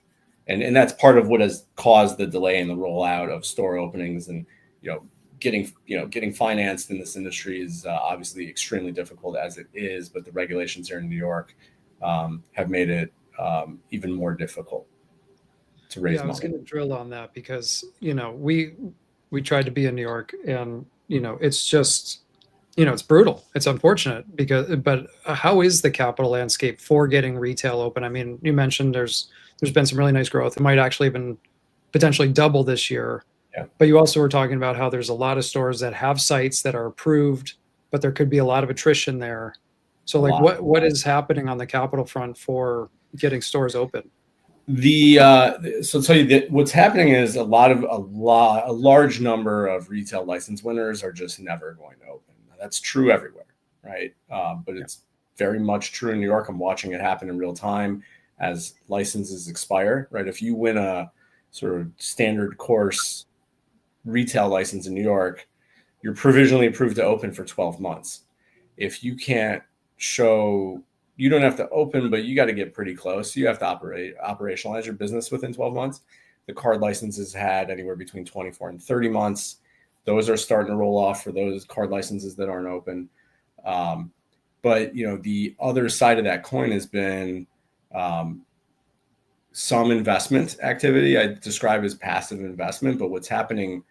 S3: And that's part of what has caused the delay in the rollout of store openings, and getting financed in this industry is obviously extremely difficult as it is. But the regulations here in New York have made it even more difficult to raise money.
S2: I was going to drill on that because we tried to be in New York, and it's just it's brutal. It's unfortunate but how is the capital landscape for getting retail open? I mean, you mentioned there's been some really nice growth. It might actually even potentially double this year.
S3: Yeah.
S2: But you also were talking about how there's a lot of stores that have sites that are approved, but there could be a lot of attrition there. So like what is happening on the capital front for getting stores open?
S3: So I'll tell you that what's happening is a large number of retail license winners are just never going to open. Now, that's true everywhere, right? But it's very much true in New York. I'm watching it happen in real time as licenses expire, right? If you win a sort of standard course retail license in New York, you're provisionally approved to open for 12 months. If you can't show, you don't have to open, but you got to get pretty close. You have to operationalize your business within 12 months. The card licenses had anywhere between 24 and 30 months. Those are starting to roll off for those card licenses that aren't open. But the other side of that coin has been some investment activity. I describe as passive investment, but what's happening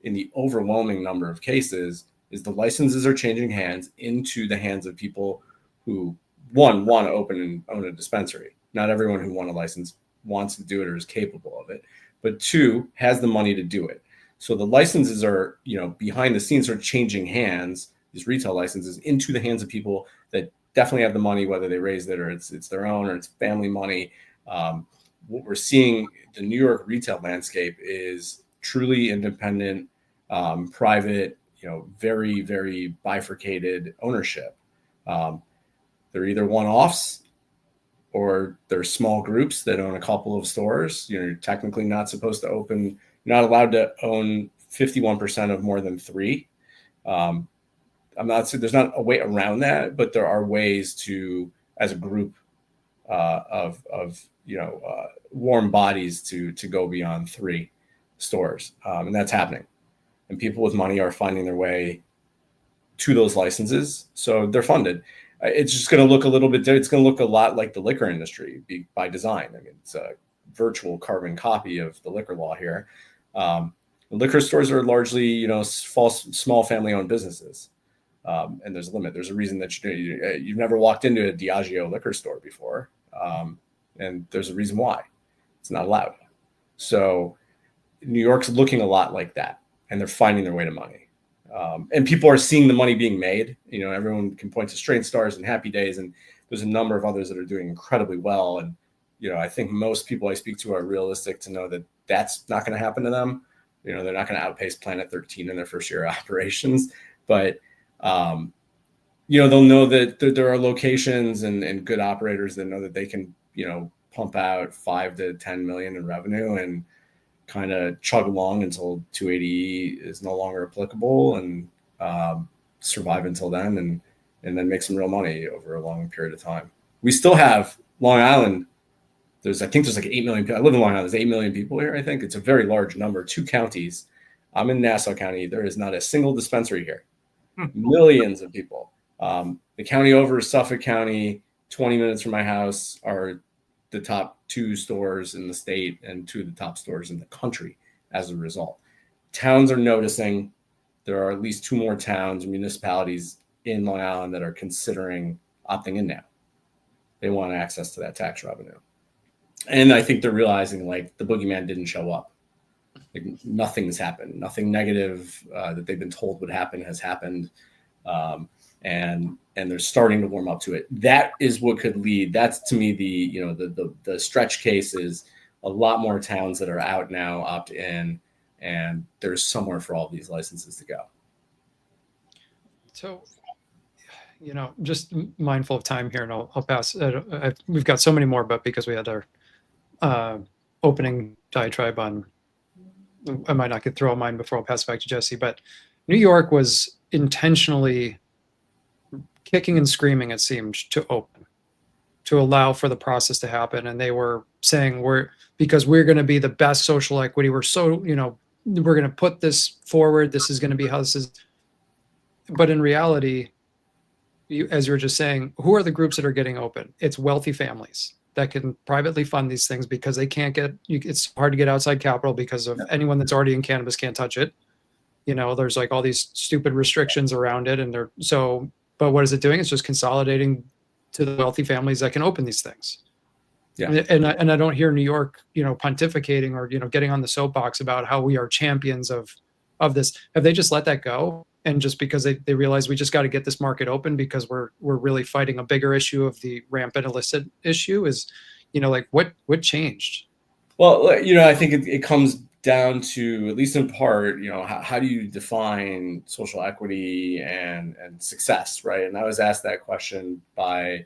S3: in the overwhelming number of cases is the licenses are changing hands into the hands of people who, one, want to open and own a dispensary. Not everyone who wants a license wants to do it or is capable of it, but two, has the money to do it. So the licenses are, behind the scenes are changing hands, these retail licenses, into the hands of people that definitely have the money, whether they raised it or it's their own or it's family money. What we're seeing, the New York retail landscape is truly independent, private, very, very bifurcated ownership. They're either one-offs or they're small groups that own a couple of stores. You're technically not supposed to open, you're not allowed to own 51% of more than 3. I'm not saying there's not a way around that, but there are ways to, as a group of warm bodies, to go beyond 3 stores, and that's happening. And people with money are finding their way to those licenses, so they're funded. It's just going to look a little bit. It's going to look a lot like the liquor industry by design. I mean, it's a virtual carbon copy of the liquor law here. Liquor stores are largely, small family-owned businesses, and there's a limit. There's a reason that you've never walked into a Diageo liquor store before, and there's a reason why. It's not allowed. So New York's looking a lot like that, and they're finding their way to money. And people are seeing the money being made. Everyone can point to Straight Stars and Happy Days, and there's a number of others that are doing incredibly well. And, I think most people I speak to are realistic to know that that's not going to happen to them. They're not going to outpace Planet 13 in their first year of operations, but, they'll know that there are locations and good operators that know that they can, pump out 5 to 10 million in revenue and kind of chug along until 280 is no longer applicable, and survive until then, and then make some real money over a long period of time. We still have Long Island. I think there's like 8 million people. I live in Long Island. There's 8 million people here. I think it's a very large number. 2 counties. I'm in Nassau County. There is not a single dispensary here. Millions of people. The county over, Suffolk County, 20 minutes from my house, are the top 2 stores in the state and 2 of the top stores in the country as a result. Towns are noticing. There are at least 2 more towns, municipalities in Long Island that are considering opting in now. They want access to that tax revenue. And I think they're realizing, like, the boogeyman didn't show up. Like, nothing has happened. Nothing negative that they've been told would happen has happened. And they're starting to warm up to it. That is what could lead. That's, to me, the stretch case is a lot more towns that are out now opt in, and there's somewhere for all these licenses to go.
S2: So, just mindful of time here, and I'll pass. We've got so many more, but because we had our opening diatribe on, I might not get through all mine before I'll pass it back to Jesse. But New York was intentionally kicking and screaming, it seemed, to open, to allow for the process to happen. And they were saying, because we're going to be the best social equity. We're going to put this forward. This is going to be how this is. But in reality, as you were just saying, who are the groups that are getting open? It's wealthy families that can privately fund these things because they can't it's hard to get outside capital because of anyone that's already in cannabis can't touch it. There's like all these stupid restrictions around it. But what is it doing? It's just consolidating to the wealthy families that can open these things. Yeah. And I don't hear New York, pontificating or, getting on the soapbox about how we are champions of this. Have they just let that go? And just because they realize we just got to get this market open because we're really fighting a bigger issue of the rampant illicit issue is, what changed?
S3: Well, I think it comes down to, at least in part, how do you define social equity and success, right? And I was asked that question by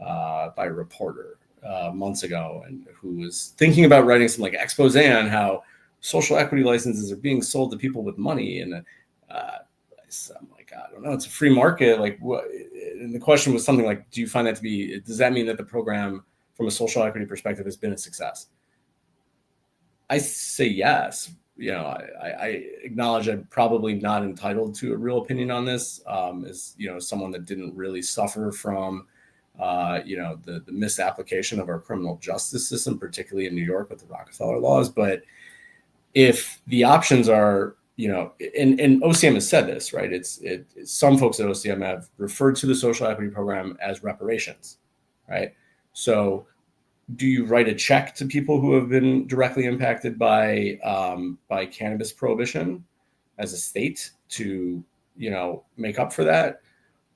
S3: a reporter months ago, and who was thinking about writing some like expose on how social equity licenses are being sold to people with money. And I'm like, I don't know, it's a free market. Like, what? And the question was something like, do you find that to be? Does that mean that the program, from a social equity perspective, has been a success? I say yes. I acknowledge I'm probably not entitled to a real opinion on this. As someone that didn't really suffer from the misapplication of our criminal justice system, particularly in New York with the Rockefeller laws. But if the options are, and OCM has said this, right? Some folks at OCM have referred to the social equity program as reparations, right? So do you write a check to people who have been directly impacted by cannabis prohibition as a state to, make up for that?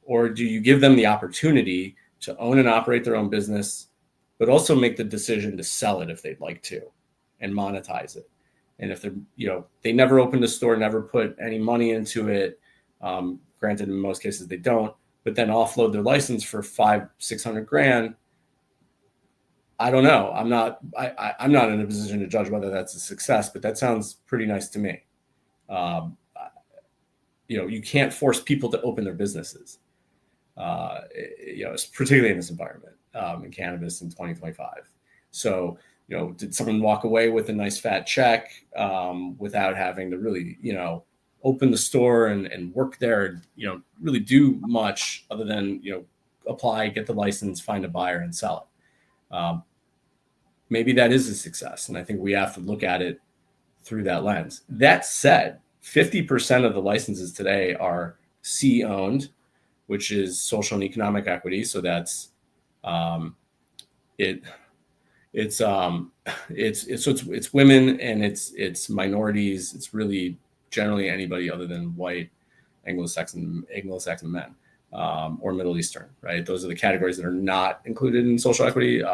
S3: Or do you give them the opportunity to own and operate their own business, but also make the decision to sell it if they'd like to and monetize it? And if they're, they never opened a store, never put any money into it, granted, in most cases they don't, but then offload their license for $500,000-$600,000. I don't know. I'm not in a position to judge whether that's a success, but that sounds pretty nice to me. You can't force people to open their businesses, particularly in this environment, in cannabis in 2025. So, did someone walk away with a nice fat check without having to really, open the store and work there, really do much other than, apply, get the license, find a buyer and sell it? Maybe that is a success. And I think we have to look at it through that lens. That said, 50% of the licenses today are C-owned, which is social and economic equity. So that's it's women and it's minorities. It's really generally anybody other than white Anglo-Saxon men or Middle Eastern, right? Those are the categories that are not included in social equity.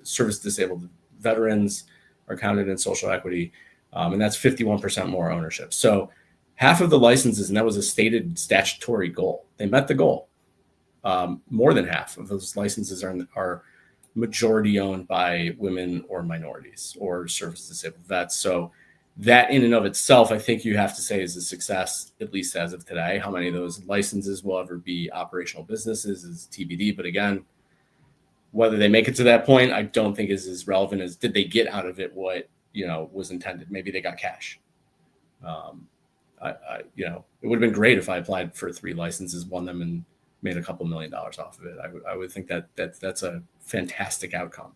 S3: Service disabled veterans are counted in social equity, and that's 51% more ownership. So half of the licenses, and that was a stated statutory goal. They met the goal. More than half of those licenses are majority owned by women or minorities or service disabled vets. So that in and of itself, I think you have to say is a success, at least as of today. How many of those licenses will ever be operational businesses is TBD. But again, whether they make it to that point, I don't think is as relevant as did they get out of it what, was intended. Maybe they got cash. It would have been great if I applied for 3 licenses, won them, and made a couple $1 million off of it. I would think that's a fantastic outcome.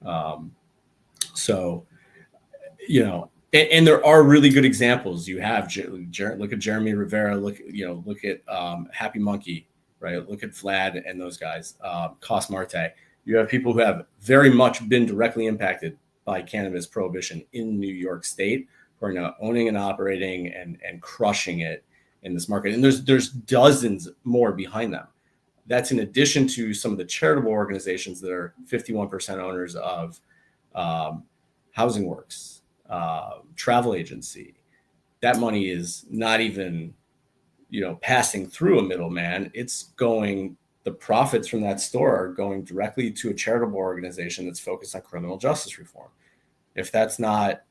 S3: And there are really good examples. You have look at Jeremy Rivera, look at Happy Monkey, right? Look at Vlad and those guys, Cos Marte. You have people who have very much been directly impacted by cannabis prohibition in New York State, who are now owning and operating and crushing it in this market. And there's dozens more behind them. That's in addition to some of the charitable organizations that are 51% owners of Housing Works, travel agency. That money is not even, passing through a middleman. The profits from that store are going directly to a charitable organization that's focused on criminal justice reform. If that's not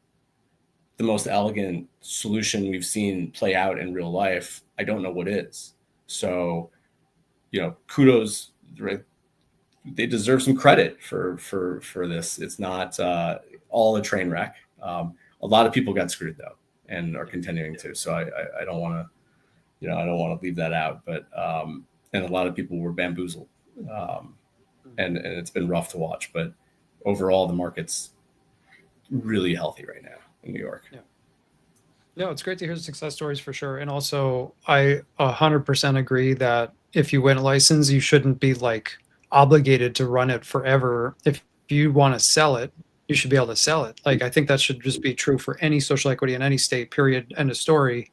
S3: the most elegant solution we've seen play out in real life, I don't know what is. So, kudos, right? They deserve some credit for this. It's not all a train wreck. A lot of people got screwed though, and are continuing to. So I don't want to, I don't want to leave that out. But and a lot of people were bamboozled, and it's been rough to watch. But overall, the market's really healthy right now in New York.
S2: Yeah. No, it's great to hear the success stories for sure. And also, I 100% agree that if you win a license, you shouldn't be obligated to run it forever. If you want to sell it, you should be able to sell it. I think that should just be true for any social equity in any state, period, end of story.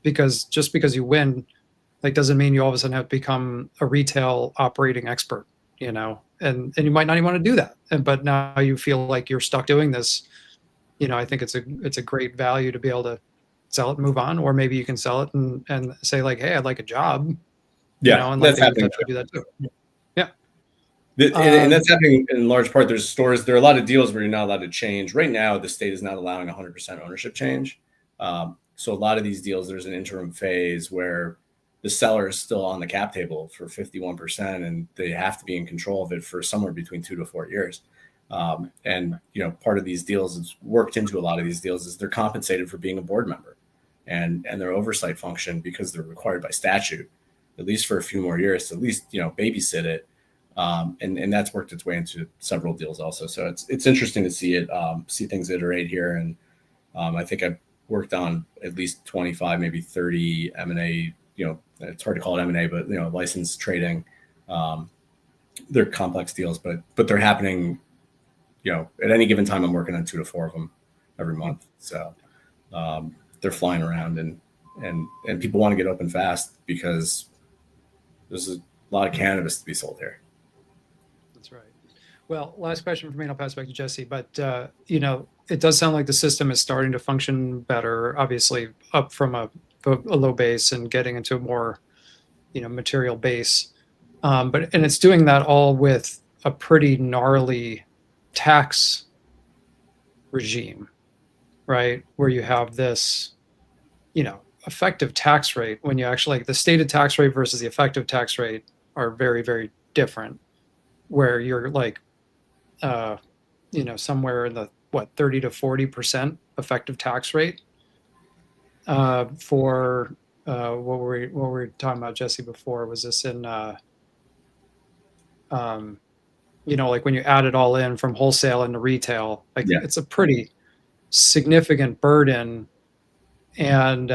S2: Because just because you win, doesn't mean you all of a sudden have to become a retail operating expert, and you might not even want to do that. But now you feel like you're stuck doing this. I think it's a great value to be able to sell it and move on, or maybe you can sell it and say hey, I'd like a job.
S3: Yeah,
S2: and
S3: that's happening.
S2: Do that too. Yeah.
S3: And that's happening in large part. There are a lot of deals where you're not allowed to change. Right now, the state is not allowing 100% ownership change. So a lot of these deals, there's an interim phase where the seller is still on the cap table for 51%, and they have to be in control of it for somewhere between 2 to 4 years. And part of these deals is worked into a lot of these deals is they're compensated for being a board member and their oversight function, because they're required by statute, at least for a few more years, to at least, babysit it. And that's worked its way into several deals also. So it's interesting to see it, see things iterate here. And I think I've worked on at least 25, maybe 30 M&A, it's hard to call it M&A, but, licensed trading. They're complex deals, but they're happening, at any given time. I'm working on 2 to 4 of them every month. So they're flying around and people want to get open fast because there's a lot of cannabis to be sold here.
S2: That's right. Well, last question for me, and I'll pass it back to Jesse. But, it does sound like the system is starting to function better, obviously up from a low base and getting into a more, material base. And it's doing that all with a pretty gnarly tax regime, right? Where you have this, effective tax rate when you actually like the stated tax rate versus the effective tax rate are very, very different, where you're like, somewhere in the 30 to 40% effective tax rate for what were we talking about, Jesse, before? Was this in like when you add it all in from wholesale into retail, like it's a pretty significant burden. And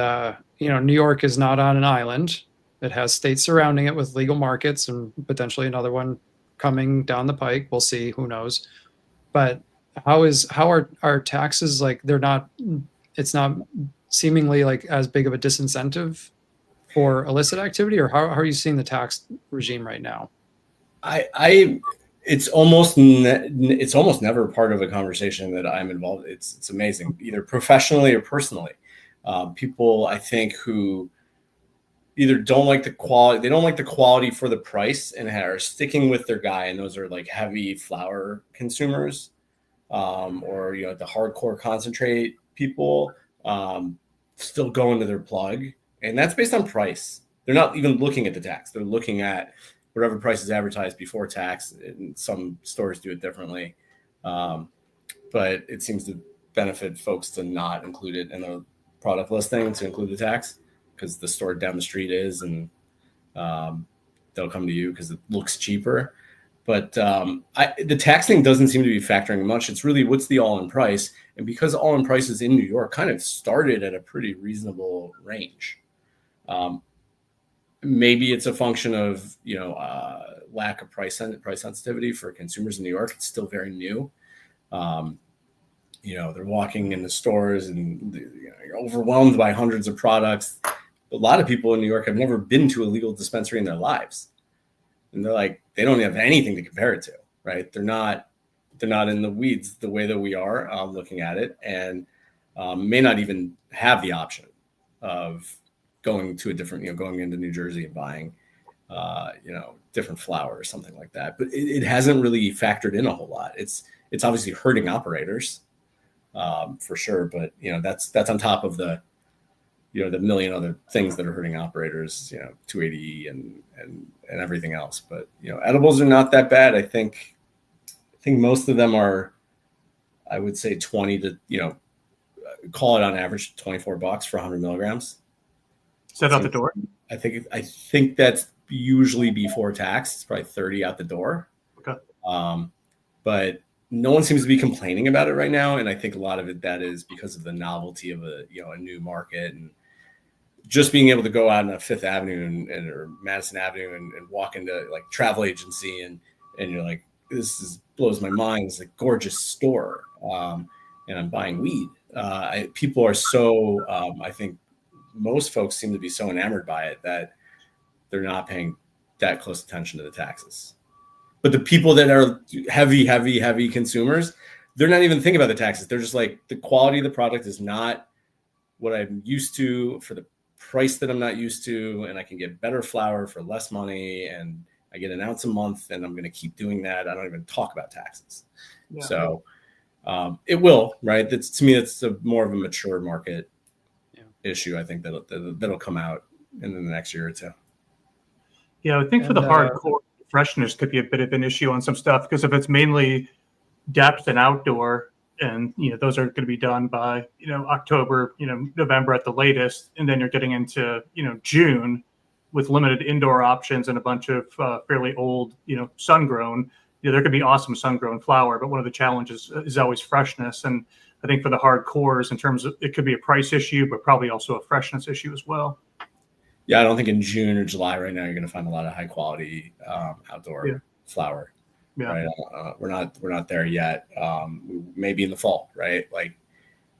S2: New York is not on an island. It has states surrounding it with legal markets and potentially another one coming down the pike. We'll see, who knows. But how are taxes, like it's not seemingly like as big of a disincentive for illicit activity, or how are you seeing the tax regime right now?
S3: It's almost never part of a conversation that I'm involved in. It's amazing, either professionally or personally. People, I think, who either don't like the quality, they don't like the quality for the price and are sticking with their guy. And those are like heavy flower consumers, or, the hardcore concentrate people, still going to their plug. And that's based on price. They're not even looking at the tax. They're looking at whatever price is advertised before tax. And some stores do it differently. But it seems to benefit folks to not include it in the product listing, to include the tax, because the store down the street is, and they'll come to you because it looks cheaper. But the tax thing doesn't seem to be factoring much. It's really what's the all-in price. And because all-in prices in New York kind of started at a pretty reasonable range, maybe it's a function of, lack of price sensitivity for consumers in New York. It's still very new. They're walking in the stores and you're overwhelmed by hundreds of products. A lot of people in New York have never been to a legal dispensary in their lives. And they're like, they don't have anything to compare it to, right? They're not in the weeds the way that we are looking at it, and may not even have the option of going to a different, going into New Jersey and buying, different flour or something like that. But it hasn't really factored in a whole lot. It's obviously hurting operators for sure, but that's on top of the the million other things that are hurting operators, 280 and everything else. But edibles are not that bad. I think most of them are, I would say 20 to call it on average $24 for 100 milligrams.
S1: Is that out the door?
S3: I think that's usually before tax. It's probably 30 out the door.
S1: Okay.
S3: But no one seems to be complaining about it right now, and I think a lot of it that is because of the novelty of a new market, and just being able to go out on Fifth Avenue or Madison Avenue and walk into like travel agency and you're like, blows my mind. It's a gorgeous store, and I'm buying weed. People are so I think most folks seem to be so enamored by it that they're not paying that close attention to the taxes. But the people that are heavy consumers, they're not even thinking about the taxes. They're just like, the quality of the product is not what I'm used to for the price that I'm not used to, and I can get better flour for less money, and I get an ounce a month, and I'm going to keep doing that. I don't even talk about taxes. Yeah. So it will, right? To me, it's more of a mature market issue. I think that'll come out in the next year or two.
S1: Yeah, I think for the hardcore, freshness could be a bit of an issue on some stuff, because if it's mainly depth and outdoor, and those are going to be done by October, November at the latest, and then you're getting into June, with limited indoor options and a bunch of fairly old, sun-grown, there could be awesome sun-grown flower, but one of the challenges is always freshness. And I think for the hardcores, in terms of, it could be a price issue, but probably also a freshness issue as well.
S3: Yeah, I don't think in June or July right now you're going to find a lot of high quality outdoor flower.
S1: Yeah.
S3: Right. We're not there yet. Maybe in the fall, right? Like,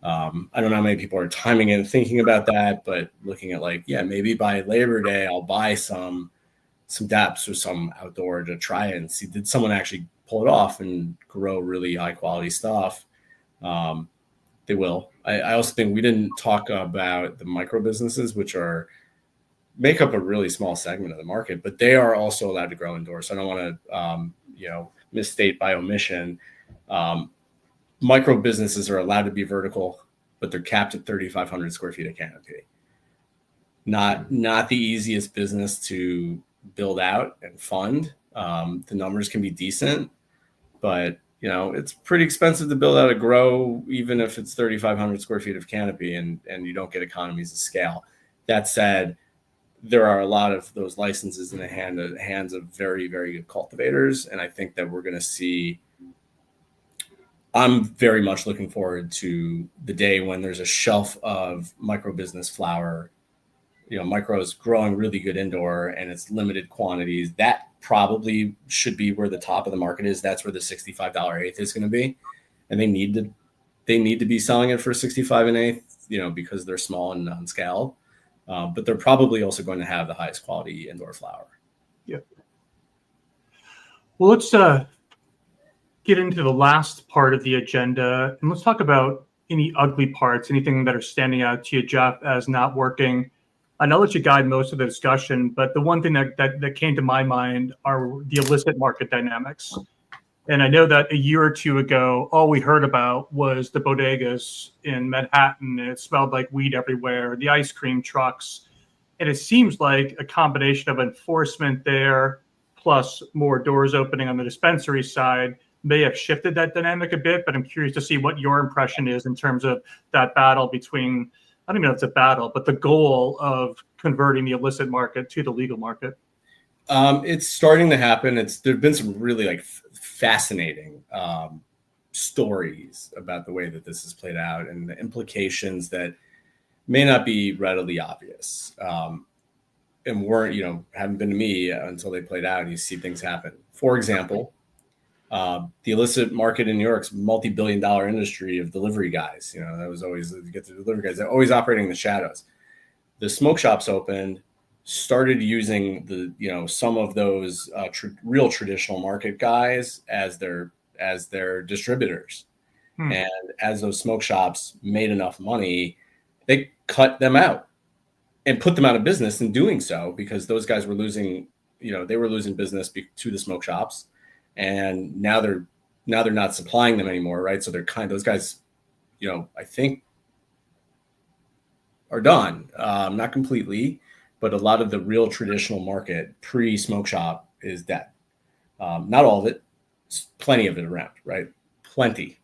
S3: I don't know how many people are timing and thinking about that, but looking at maybe by Labor Day I'll buy some depths or some outdoor to try it and see, did someone actually pull it off and grow really high quality stuff? They will. I also think we didn't talk about the micro businesses, which make up a really small segment of the market, but they are also allowed to grow indoors. So I don't want to, misstate by omission. Micro businesses are allowed to be vertical, but they're capped at 3,500 square feet of canopy. Not the easiest business to build out and fund. The numbers can be decent, but it's pretty expensive to build out a grow, even if it's 3,500 square feet of canopy and you don't get economies of scale. That said, there are a lot of those licenses in the hands of very, very good cultivators. And I think that we're going to see, I'm very much looking forward to the day when there's a shelf of micro business flower, micros growing really good indoor and it's limited quantities. That probably should be where the top of the market is. That's where the $65 eighth is going to be. And they need to be selling it for 65 an eighth, because they're small and non-scaled. But they're probably also going to have the highest quality indoor flower.
S1: Yep. Well, let's get into the last part of the agenda, and let's talk about any ugly parts, anything that are standing out to you, Jeff, as not working. I know that you guide most of the discussion, but the one thing that came to my mind are the illicit market dynamics. And I know that a year or two ago, all we heard about was the bodegas in Manhattan, and it smelled like weed everywhere, the ice cream trucks. And it seems like a combination of enforcement there, plus more doors opening on the dispensary side, may have shifted that dynamic a bit. But I'm curious to see what your impression is in terms of that battle between, I don't even know if it's a battle, but the goal of converting the illicit market to the legal market.
S3: It's starting to happen. There've been some really fascinating stories about the way that this has played out and the implications that may not be readily obvious, and haven't been to me until they played out and you see things happen. For example, the illicit market in New York's multi-billion-dollar industry of delivery guys. That was always, you get the delivery guys, they're always operating in the shadows. The smoke shops opened, started using some of those real traditional market guys as their distributors. And as those smoke shops made enough money, they cut them out and put them out of business in doing so, because those guys were losing, they were losing business to the smoke shops. And now they're not supplying them anymore. Right. So those guys, I think are done. Not completely, but a lot of the real traditional market pre-smoke shop is dead. Not all of it, plenty of it around, right? Plenty.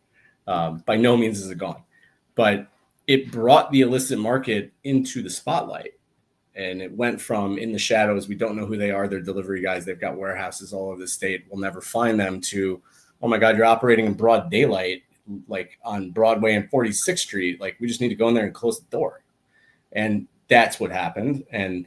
S3: By no means is it gone, but it brought the illicit market into the spotlight, and it went from in the shadows, we don't know who they are, they're delivery guys, they've got warehouses all over the state, we'll never find them, to, oh my God, you're operating in broad daylight, like on Broadway and 46th Street. Like, we just need to go in there and close the door. And that's what happened. And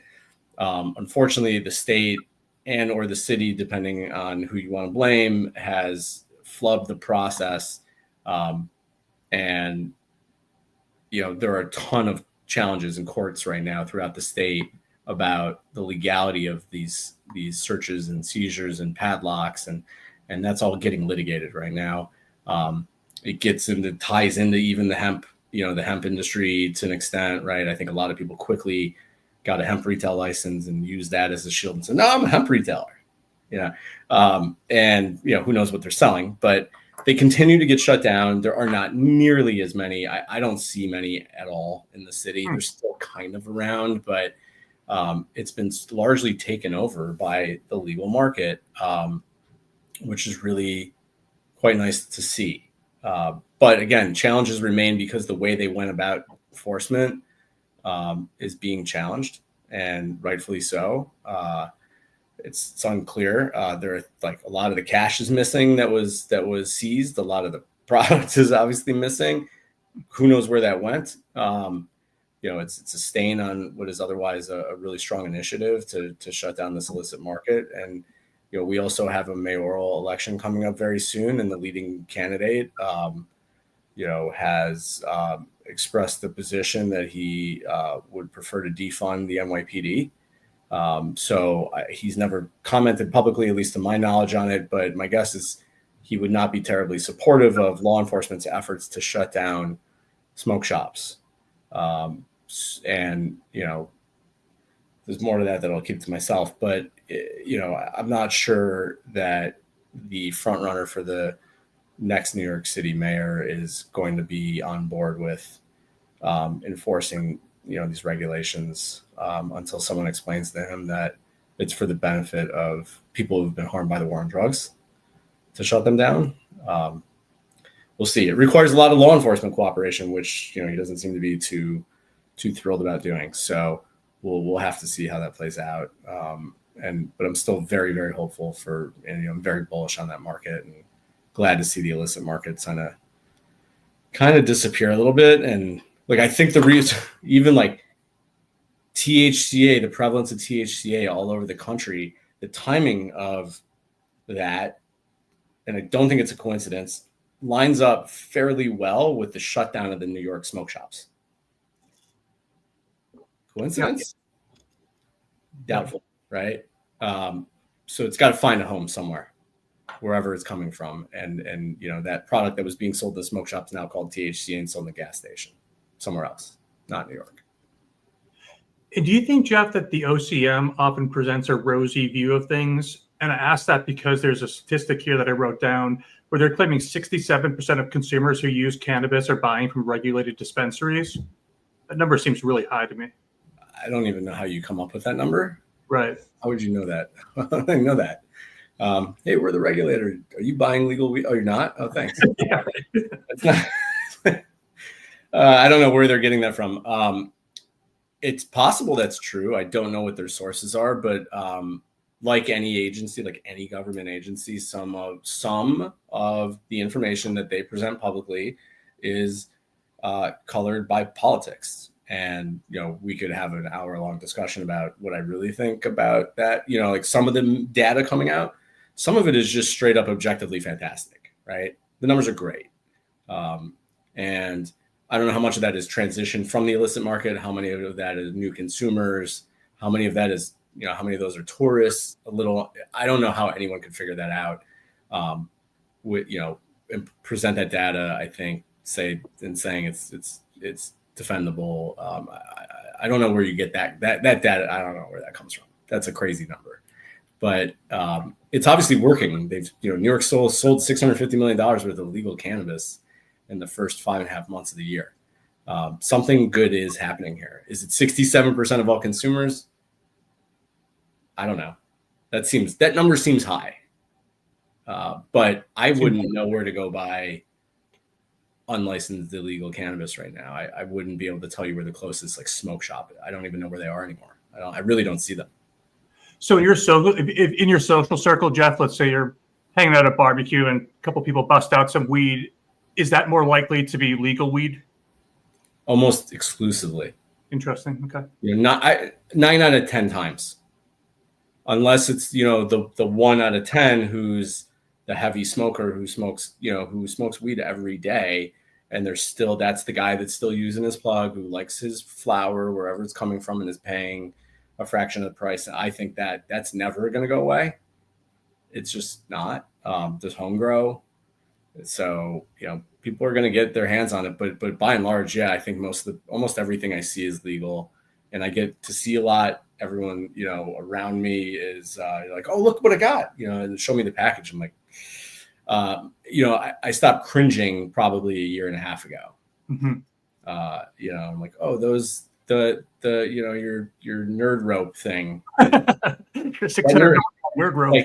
S3: unfortunately, the state and or the city, depending on who you want to blame, has flubbed the process. And there are a ton of challenges in courts right now throughout the state about the legality of these searches and seizures and padlocks, and that's all getting litigated right now. It ties into even the hemp industry to an extent, right? I think a lot of people quickly got a hemp retail license and used that as a shield and said, no, I'm a hemp retailer. And who knows what they're selling, but they continue to get shut down. There are not nearly as many. I don't see many at all in the city. They're still kind of around, but it's been largely taken over by the legal market, which is really quite nice to see. But again, challenges remain because the way they went about enforcement is being challenged. and rightfully so. It's unclear. There are like a lot of the cash is missing that was seized. A lot of the product is obviously missing. Who knows where that went? It's a stain on what is otherwise a really strong initiative to shut down this illicit market. And we also have a mayoral election coming up very soon, and the leading candidate, has expressed the position that he would prefer to defund the NYPD. So he's never commented publicly, at least to my knowledge, on it. But my guess is he would not be terribly supportive of law enforcement's efforts to shut down smoke shops. And there's more to that I'll keep to myself. But I'm not sure that the front runner for the next New York City mayor is going to be on board with enforcing these regulations until someone explains to him that it's for the benefit of people who've been harmed by the war on drugs to shut them down. We'll see. It requires a lot of law enforcement cooperation, which he doesn't seem to be too thrilled about doing. So we'll have to see how that plays out. But I'm still very, very hopeful I'm very bullish on that market, and glad to see the illicit market kind of disappear a little bit. And I think the reason, even THCA, the prevalence of THCA all over the country, the timing of that, and I don't think it's a coincidence, lines up fairly well with the shutdown of the New York smoke shops. Coincidence? Yeah. Doubtful, right? So it's got to find a home somewhere, wherever it's coming from. And that product that was being sold in the smoke shop is now called THC and sold in the gas station somewhere else, not New York.
S1: And do you think, Jeff, that the OCM often presents a rosy view of things? And I ask that because there's a statistic here that I wrote down where they're claiming 67% of consumers who use cannabis are buying from regulated dispensaries. That number seems really high to me.
S3: I don't even know how you come up with that number.
S1: Right.
S3: How would you know that? I didn't know that. Hey, we're the regulator. Are you buying legal weed? Oh, you're not? Oh, thanks.
S1: Yeah, right.
S3: That's not. I don't know where they're getting that from. It's possible that's true. I don't know what their sources are, but like any agency, like any government agency, some of the information that they present publicly is colored by politics. And, we could have an hour-long discussion about what I really think about that. Some of the data coming out, some of it is just straight up objectively fantastic, right? The numbers are great. And I don't know how much of that is transition from the illicit market, how many of that is new consumers, how many of that is, how many of those are tourists, I don't know how anyone could figure that out. And present that data, I think, saying it's defendable. I don't know where you get that data. I don't know where that comes from. That's a crazy number, but it's obviously working. They've, New York sold $650 million worth of legal cannabis in the first 5.5 months of the year. Something good is happening here. Is it 67% of all consumers? I don't know. That number seems high, but I wouldn't know where to go buy unlicensed illegal cannabis right now. I wouldn't be able to tell you where the closest smoke shop is. I don't even know where they are anymore. I really don't see them.
S1: So in your social circle, Jeff, let's say you're hanging out at a barbecue and a couple people bust out some weed. Is that more likely to be legal weed?
S3: Almost exclusively.
S1: Interesting. Okay.
S3: 9 out of 10 times, unless it's the 1 out of 10 who's the heavy smoker who smokes weed every day, and that's the guy that's still using his plug, who likes his flower wherever it's coming from and is paying a fraction of the price. And I think that's never going to go away. It's just not. There's home grow. So, people are going to get their hands on it, but by and large, yeah, I think almost everything I see is legal, and I get to see a lot. Everyone, around me is like, oh, look what I got, and show me the package. I'm like, I stopped cringing probably a year and a half ago.
S1: Mm-hmm.
S3: I'm like, oh, those, your nerd rope thing.
S1: Your 600 nerd rope.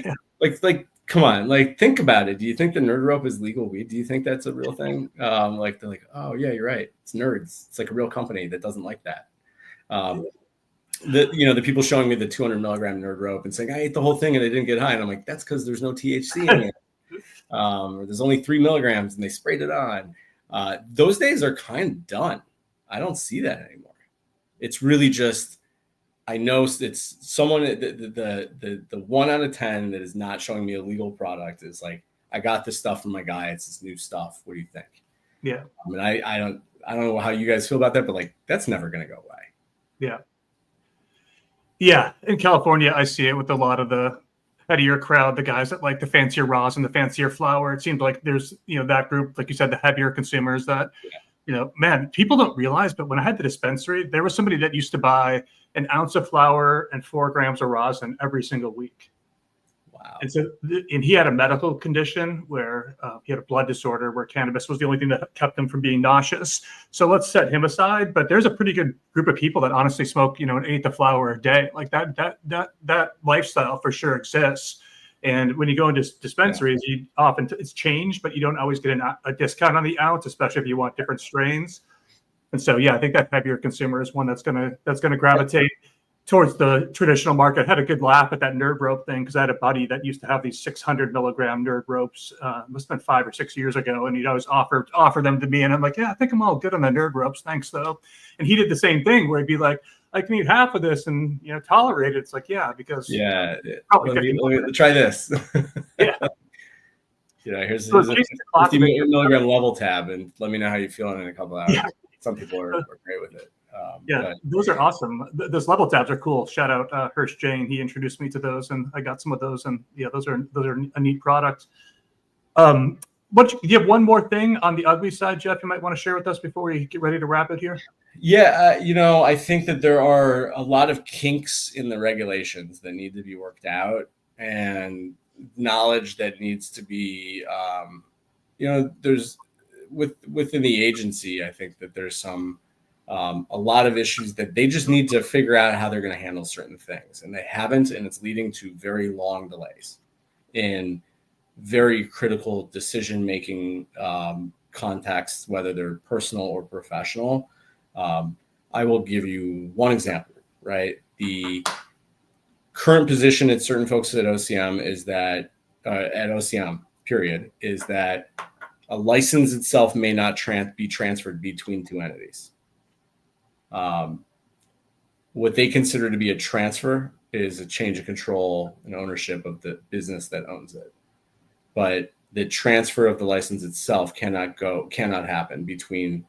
S3: Like, come on, think about it. Do you think the nerd rope is legal weed? Do you think that's a real thing? They're like, oh yeah, you're right. It's nerds. It's like a real company that doesn't like that. the people showing me the 200 milligram nerd rope and saying I ate the whole thing and I didn't get high, and I'm like, that's because there's no THC in it. Or there's only 3 milligrams and they sprayed it on. Those days are kind of done. I don't see that anymore. It's really just, I know it's someone, the 1 out of 10 that is not showing me a legal product is like, I got this stuff from my guy. It's this new stuff. What do you think?
S1: Yeah.
S3: I mean, I don't know how you guys feel about that, but like, that's never going to go away.
S1: Yeah. Yeah. In California, I see it with a lot of the heavier crowd, the guys that like the fancier rosin, the fancier flower. It seems like there's, that group, like you said, the heavier consumers that, man, people don't realize, but when I had the dispensary, there was somebody that used to buy an ounce of flour and 4 grams of rosin every single week.
S3: Wow.
S1: And he had a medical condition where he had a blood disorder where cannabis was the only thing that kept him from being nauseous. So let's set him aside. But there's a pretty good group of people that honestly smoke, an eighth of flower a day. Like that lifestyle for sure exists. And when you go into dispensaries, you often it's changed, but you don't always get a discount on the ounce, especially if you want different strains. And so, I think that heavier consumer is one that's gonna gravitate towards the traditional market. I had a good laugh at that nerd rope thing because I had a buddy that used to have these 600 milligram nerd ropes. Must have been 5 or 6 years ago, and he'd always offer them to me, and I'm like, yeah, I think I'm all good on the nerd ropes, thanks though. And he did the same thing where he'd be like, I can eat half of this and tolerate it. It's like, yeah, because
S3: let me try this.
S1: Yeah.
S3: Here's a 50 milligram level tab, and let me know how you feel in a couple hours. Yeah. Some people are great with it.
S1: Those are awesome. Those level tabs are cool. Shout out Hirsch Jane. He introduced me to those, and I got some of those. And those are a neat product. Do you have one more thing on the ugly side, Jeff? You might want to share with us before we get ready to wrap it here.
S3: Yeah, I think that there are a lot of kinks in the regulations that need to be worked out, and knowledge that needs to be, there's within the agency. I think that there's some. A lot of issues that they just need to figure out how they're going to handle certain things, and they haven't, and it's leading to very long delays in very critical decision-making contexts, whether they're personal or professional. I will give you one example, right? The current position at certain folks at OCM is that, at OCM, period, is that a license itself may not be transferred between 2 entities. What they consider to be a transfer is a change of control and ownership of the business that owns it. But the transfer of the license itself cannot happen between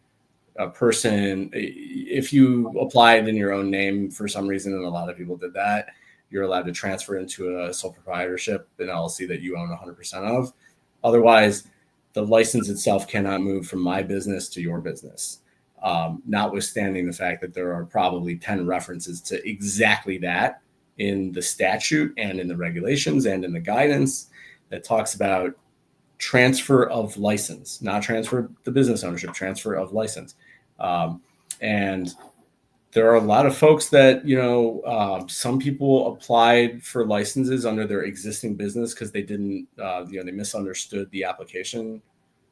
S3: a person. If you applied in your own name for some reason, and a lot of people did that, you're allowed to transfer into a sole proprietorship, an LLC that you own 100% of. Otherwise, the license itself cannot move from my business to your business. Notwithstanding the fact that there are probably 10 references to exactly that in the statute and in the regulations and in the guidance that talks about transfer of license, not transfer of the business ownership, transfer of license. And there are a lot of folks that, some people applied for licenses under their existing business because they didn't, they misunderstood the application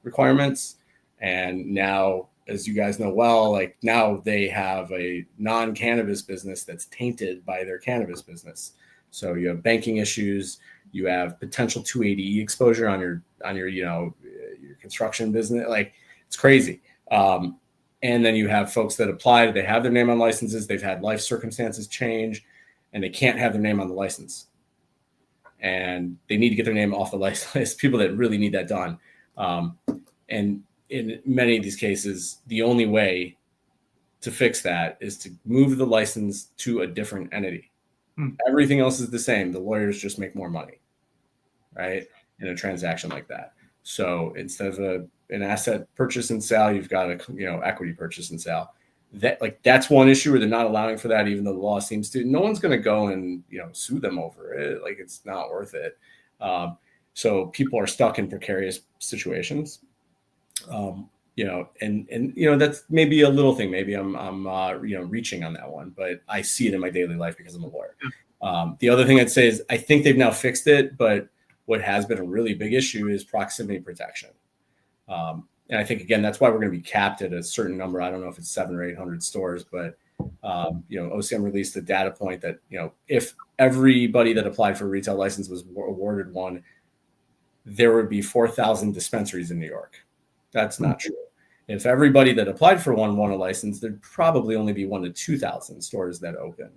S3: requirements. And now, as you guys know well, like now they have a non-cannabis business that's tainted by their cannabis business. So you have banking issues, you have potential 280E exposure on your your construction business. Like, it's crazy. And then you have folks that applied, they have their name on licenses, they've had life circumstances change, and they can't have their name on the license. And they need to get their name off the license, people that really need that done. And in many of these cases, the only way to fix that is to move the license to a different entity. Everything else is the same. The lawyers just make more money, right? In a transaction like that. So instead of an asset purchase and sale, you've got a equity purchase and sale. That's one issue where they're not allowing for that, even though the law seems to. No one's going to go and sue them over it. Like, it's not worth it. So people are stuck in precarious situations. That's maybe a little thing. Maybe I'm reaching on that one, but I see it in my daily life because I'm a lawyer. The other thing I'd say is I think they've now fixed it, but what has been a really big issue is proximity protection. And I think, again, that's why we're going to be capped at a certain number. I don't know if it's 700 or 800 stores, but OCM released a data point that, if everybody that applied for a retail license was awarded one, there would be 4,000 dispensaries in New York. That's not true. If everybody that applied for one won a license, there'd probably only be 1,000 to 2,000 stores that open,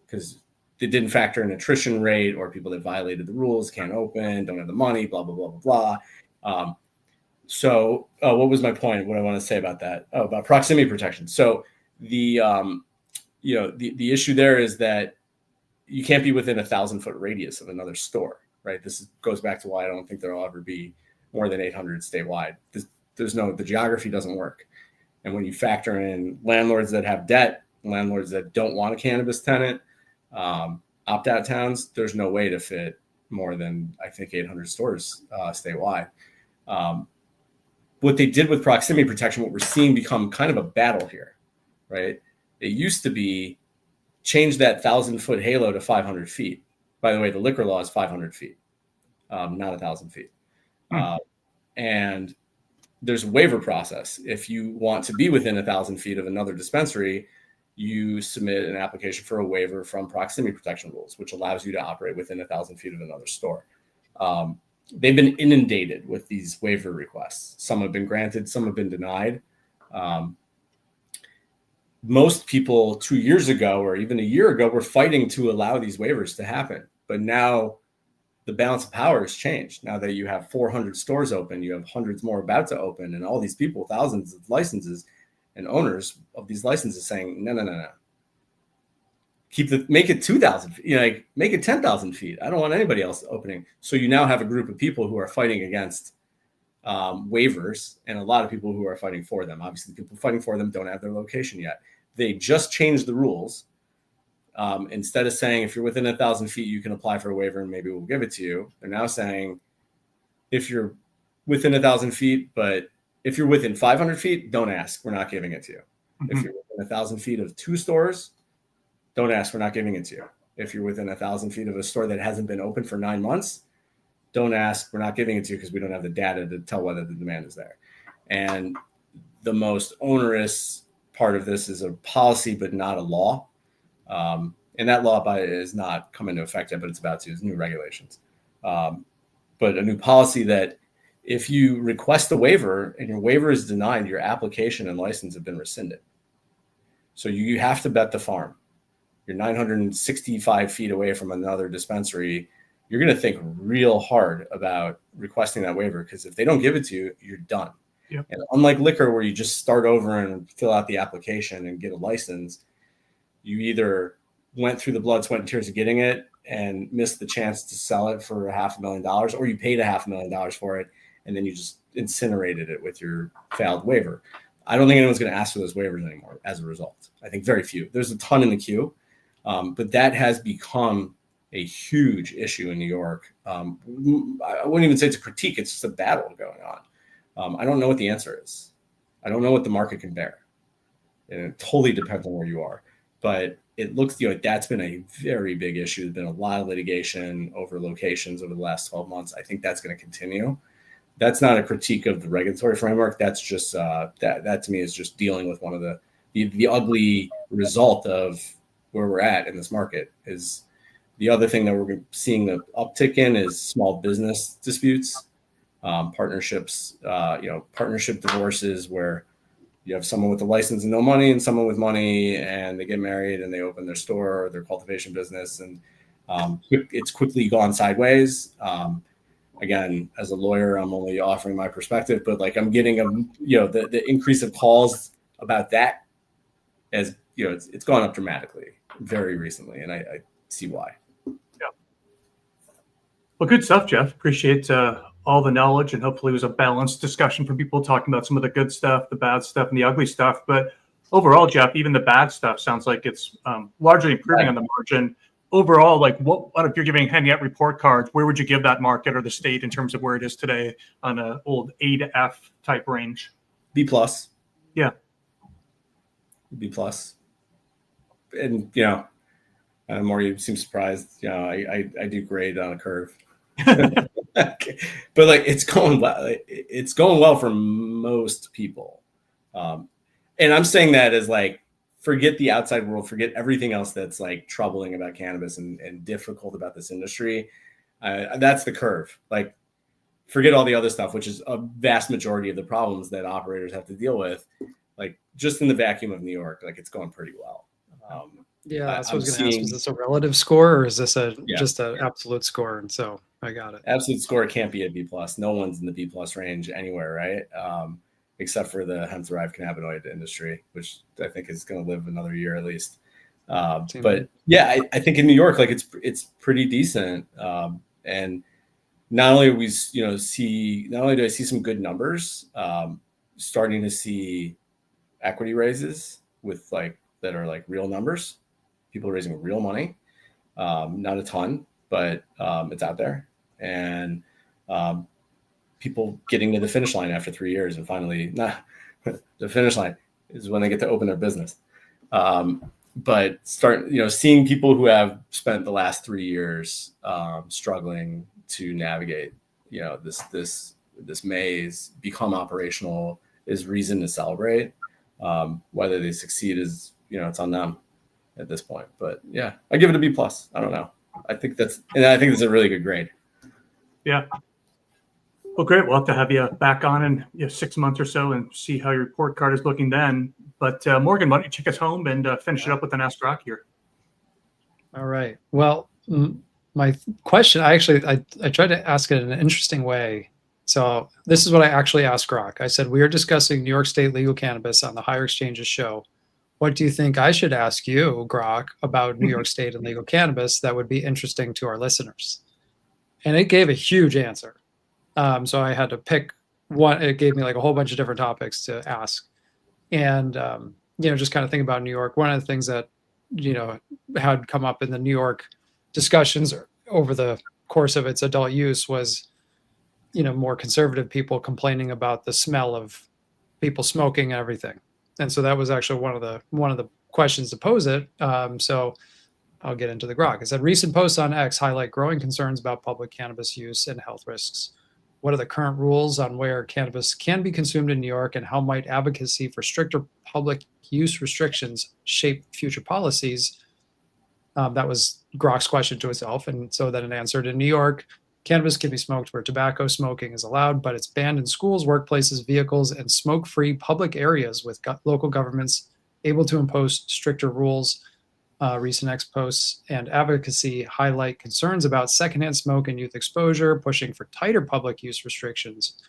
S3: because they didn't factor in attrition rate or people that violated the rules, can't open, don't have the money, blah, blah, blah, blah, blah. So what was my point? What I want to say about that? Oh, about proximity protection. So the issue there is that you can't be within 1,000-foot radius of another store, right? This goes back to why I don't think there'll ever be more than 800 statewide. The geography doesn't work. And when you factor in landlords that have debt, landlords that don't want a cannabis tenant, opt-out towns, there's no way to fit more than, I think, 800 stores statewide. What they did with proximity protection, what we're seeing become kind of a battle here, right? It used to be change that 1,000-foot halo to 500 feet. By the way, the liquor law is 500 feet, not 1,000 feet. And there's a waiver process. If you want to be within 1,000 feet of another dispensary, you submit an application for a waiver from proximity protection rules, which allows you to operate within 1,000 feet of another store. They've been inundated with these waiver requests. Some have been granted, some have been denied. Most people 2 years ago or even a year ago were fighting to allow these waivers to happen. But now the balance of power has changed. Now that you have 400 stores open, you have hundreds more about to open, and all these people, thousands of licenses and owners of these licenses saying, no. Make it 2,000 feet, make it 10,000 feet. I don't want anybody else opening. So you now have a group of people who are fighting against waivers, and a lot of people who are fighting for them. Obviously, the people fighting for them don't have their location yet. They just changed the rules. Instead of saying, if you're within 1,000 feet, you can apply for a waiver and maybe we'll give it to you. They're now saying, if you're within 1,000 feet, but if you're within 500 feet, don't ask. We're not giving it to you. Mm-hmm. If you're within 1,000 feet of 2 stores, don't ask. We're not giving it to you. If you're within 1,000 feet of a store that hasn't been open for 9 months, don't ask. We're not giving it to you because we don't have the data to tell whether the demand is there. And the most onerous part of this is a policy, but not a law. And that law is not come into effect yet, but it's about to. It's new regulations. But a new policy that if you request a waiver and your waiver is denied, your application and license have been rescinded. So you have to bet the farm. You're 965 feet away from another dispensary. You're going to think real hard about requesting that waiver, because if they don't give it to you, you're done. Yep. And unlike liquor, where you just start over and fill out the application and get a license, you either went through the blood, sweat, and tears of getting it and missed the chance to sell it for $500,000, or you paid $500,000 for it and then you just incinerated it with your failed waiver. I don't think anyone's going to ask for those waivers anymore as a result. I think very few. There's a ton in the queue, but that has become a huge issue in New York. I wouldn't even say it's a critique. It's just a battle going on. I don't know what the answer is. I don't know what the market can bear. And it totally depends on where you are. But it looks like that's been a very big issue. There's been a lot of litigation over locations over the last 12 months. I think that's going to continue. That's not a critique of the regulatory framework. That's just that to me is just dealing with one of the ugly result of where we're at in this market. Is the other thing that we're seeing the uptick in is small business disputes, partnerships, partnership divorces, where you have someone with a license and no money and someone with money, and they get married and they open their store or their cultivation business, and it's quickly gone sideways. Again, as a lawyer, I'm only offering my perspective, but I'm getting the increase of calls about that, as it's gone up dramatically very recently, and I see why.
S1: Yeah. Well, good stuff, Jeff. Appreciate all the knowledge, and hopefully it was a balanced discussion for people talking about some of the good stuff, the bad stuff, and the ugly stuff. But overall, Jeff, even the bad stuff sounds like it's largely improving on the margin. Overall, if you're handing out report cards, where would you give that market or the state in terms of where it is today on an old A to F type range?
S3: B plus.
S1: Yeah.
S3: B plus. And more, you seem surprised. I do great on a curve. But it's going well. It's going well for most people. And I'm saying that as forget the outside world, forget everything else that's like troubling about cannabis and difficult about this industry. That's the curve. Like, forget all the other stuff, which is a vast majority of the problems that operators have to deal with. Like, just in the vacuum of New York, like, it's going pretty well.
S2: Yeah, that's what I
S3: I'm
S2: was going to ask.
S3: seeing,
S2: Is this a relative score or is this
S3: Yeah.
S2: just an absolute score? And so I got it.
S3: absolute score can't be a B plus. No one's in the B plus range anywhere, right? Except for the hemp-derived cannabinoid industry, which I think is going to live another year at least. But yeah, I think in New York, like, it's pretty decent. And not only do I see some good numbers, starting to see equity raises with like that are like real numbers, people raising real money, not a ton, but it's out there, and people getting to the finish line after 3 years, and finally, the finish line is when they get to open their business. But seeing people who have spent the last 3 years struggling to navigate, this maze, become operational is reason to celebrate. Whether they succeed is, it's on them at this point. But yeah, I give it a B plus. I don't know. I think that's a really good grade.
S1: Yeah. Well, great. We'll have to have you back on in 6 months or so and see how your report card is looking then. But Morgan, why don't you take us home and finish it up with an Ask Rock here?
S2: All right. Well, my question, I tried to ask it in an interesting way. So this is what I actually asked Grok. I said, we are discussing New York State legal cannabis on the Higher Exchanges show. What do you think I should ask you, Grok, about New York State and legal cannabis that would be interesting to our listeners? And it gave a huge answer. So I had to pick one. It gave me like a whole bunch of different topics to ask. And, just kind of think about New York. One of the things that, had come up in the New York discussions over the course of its adult use was, more conservative people complaining about the smell of people smoking and everything. And so that was actually one of the questions to pose it. So I'll get into the Grok. It said, recent posts on X highlight growing concerns about public cannabis use and health risks. What are the current rules on where cannabis can be consumed in New York, and how might advocacy for stricter public use restrictions shape future policies? That was Grok's question to itself. And so then it answered, in New York, cannabis can be smoked where tobacco smoking is allowed, but it's banned in schools, workplaces, vehicles, and smoke-free public areas, with local governments able to impose stricter rules. Recent X posts and advocacy highlight concerns about secondhand smoke and youth exposure, pushing for tighter public use restrictions.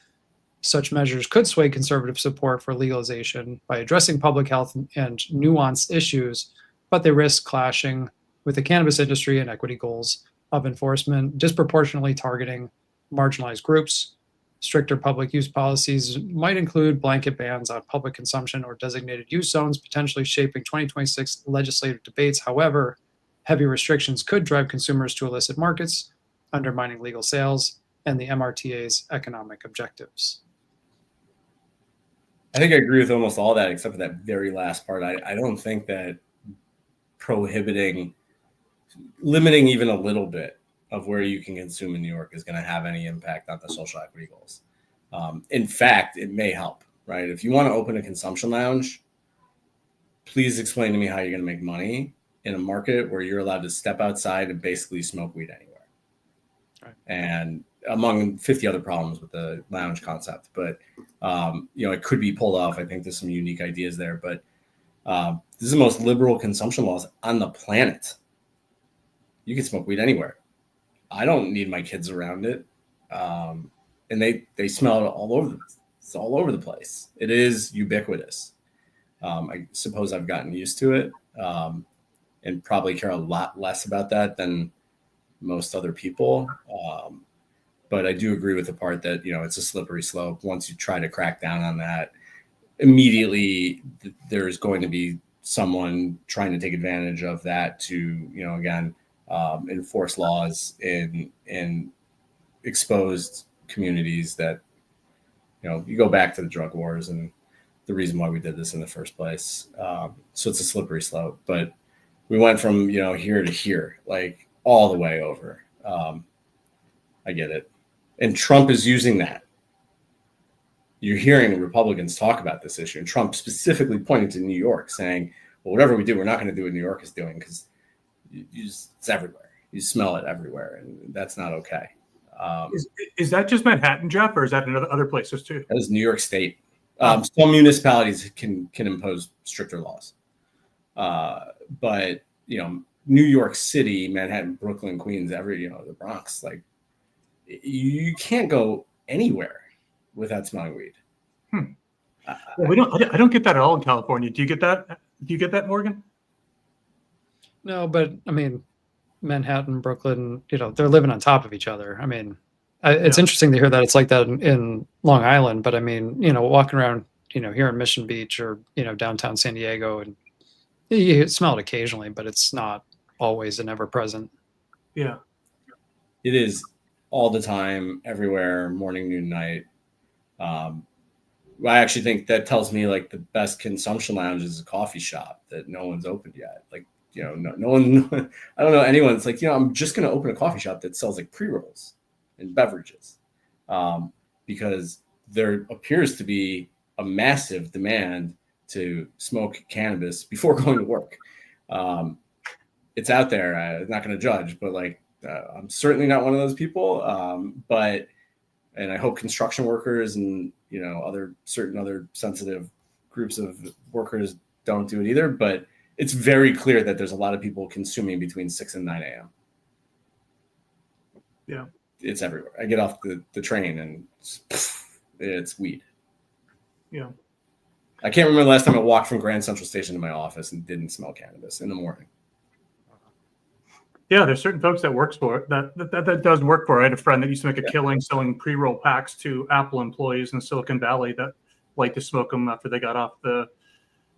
S2: Such measures could sway conservative support for legalization by addressing public health and nuanced issues, but they risk clashing with the cannabis industry and equity goals of enforcement, disproportionately targeting marginalized groups. Stricter public use policies might include blanket bans on public consumption or designated use zones, potentially shaping 2026 legislative debates. However, heavy restrictions could drive consumers to illicit markets, undermining legal sales and the MRTA's economic objectives.
S3: I think I agree with almost all that, except for that very last part. I don't think that limiting even a little bit of where you can consume in New York is going to have any impact on the social equity goals. In fact, it may help, right? If you want to open a consumption lounge, please explain to me how you're going to make money in a market where you're allowed to step outside and basically smoke weed anywhere. Right. And among 50 other problems with the lounge concept, but it could be pulled off. I think there's some unique ideas there, but this is the most liberal consumption laws on the planet. You can smoke weed anywhere. I don't need my kids around it. And they smell it all over the place. It is ubiquitous. I suppose I've gotten used to it and probably care a lot less about that than most other people. But I do agree with the part that, it's a slippery slope. Once you try to crack down on that, immediately there's going to be someone trying to take advantage of that to, again, enforce laws in exposed communities that, you go back to the drug wars and the reason why we did this in the first place. So it's a slippery slope, but we went from, here to here, like all the way over. I get it. And Trump is using that. You're hearing Republicans talk about this issue, and Trump specifically pointing to New York, saying, well, whatever we do, we're not going to do what New York is doing because it's everywhere. You smell it everywhere, and that's not okay.
S1: Is that just Manhattan, Jeff, or is that in other places too?
S3: That is New York State. Some municipalities can impose stricter laws, but New York City, Manhattan, Brooklyn, Queens, the Bronx, like you can't go anywhere without smelling weed.
S1: Well, I don't get that at all in California. Do you get that? Do you get that, Morgan?
S2: No, but I mean, Manhattan, Brooklyn, they're living on top of each other. I mean, it's interesting to hear that it's like that in Long Island, but I mean, walking around, here in Mission Beach or, downtown San Diego, and you smell it occasionally, but it's not always and ever present.
S1: Yeah.
S3: It is all the time, everywhere, morning, noon, night. I actually think that tells me like the best consumption lounge is a coffee shop that no one's opened yet. Like, no one, I don't know anyone. It's like, I'm just going to open a coffee shop that sells like pre-rolls and beverages, because there appears to be a massive demand to smoke cannabis before going to work. It's out there. I'm not going to judge, but I'm certainly not one of those people. And I hope construction workers and, certain other sensitive groups of workers don't do it either. But it's very clear that there's a lot of people consuming between 6 and 9 a.m.
S1: Yeah.
S3: It's everywhere. I get off the train and it's weed.
S1: Yeah.
S3: I can't remember the last time I walked from Grand Central Station to my office and didn't smell cannabis in the morning.
S1: Yeah, there's certain folks that works for it. That does work for it. I had a friend that used to make a killing selling pre-roll packs to Apple employees in Silicon Valley that like to smoke them after they got off the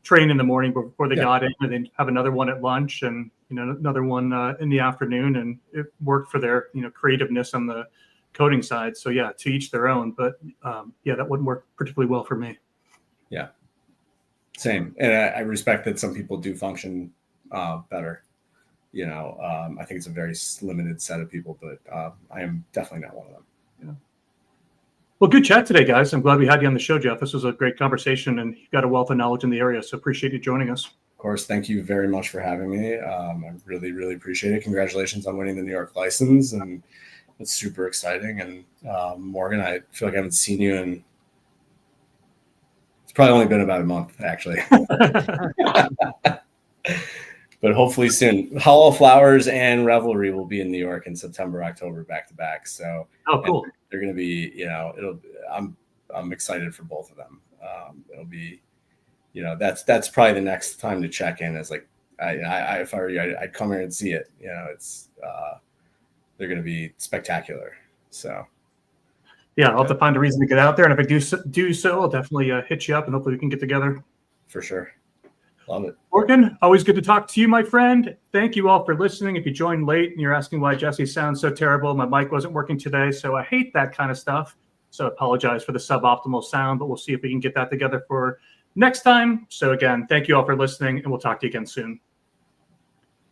S1: train in the morning before they got in, and then have another one at lunch and another one in the afternoon, and it worked for their creativeness on the coding side. So yeah, to each their own. But that wouldn't work particularly well for me.
S3: Yeah, same. And I respect that some people do function better. I think it's a very limited set of people, but I am definitely not one of them.
S1: Yeah. Well, good chat today, guys. I'm glad we had you on the show, Jeff. This was a great conversation, and you've got a wealth of knowledge in the area, so appreciate you joining us.
S3: Of course. Thank you very much for having me. I really, really appreciate it. Congratulations on winning the New York license, and it's super exciting. And Morgan, I feel like I haven't seen you in, it's probably only been about a month, actually. But hopefully soon. Hollow Flowers and Revelry will be in New York in September, October, back to back. So
S1: cool.
S3: They're going to be, I'm excited for both of them. It'll be, that's probably the next time to check in. Is like, if I were you, I'd come here and see it. It's they're going to be spectacular. So.
S1: Yeah, I'll have to find a reason to get out there, and if I do so, I'll definitely hit you up, and hopefully we can get together.
S3: For sure. Love it.
S1: Morgan, always good to talk to you, my friend. Thank you all for listening. If you joined late and you're asking why Jesse sounds so terrible, my mic wasn't working today, so I hate that kind of stuff. So I apologize for the suboptimal sound, but we'll see if we can get that together for next time. So again, thank you all for listening, and we'll talk to you again soon.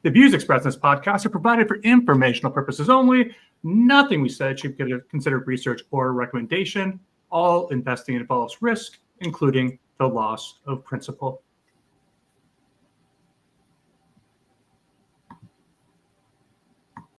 S1: The views expressed in this podcast are provided for informational purposes only. Nothing we said should be considered research or recommendation. All investing involves risk, including the loss of principal.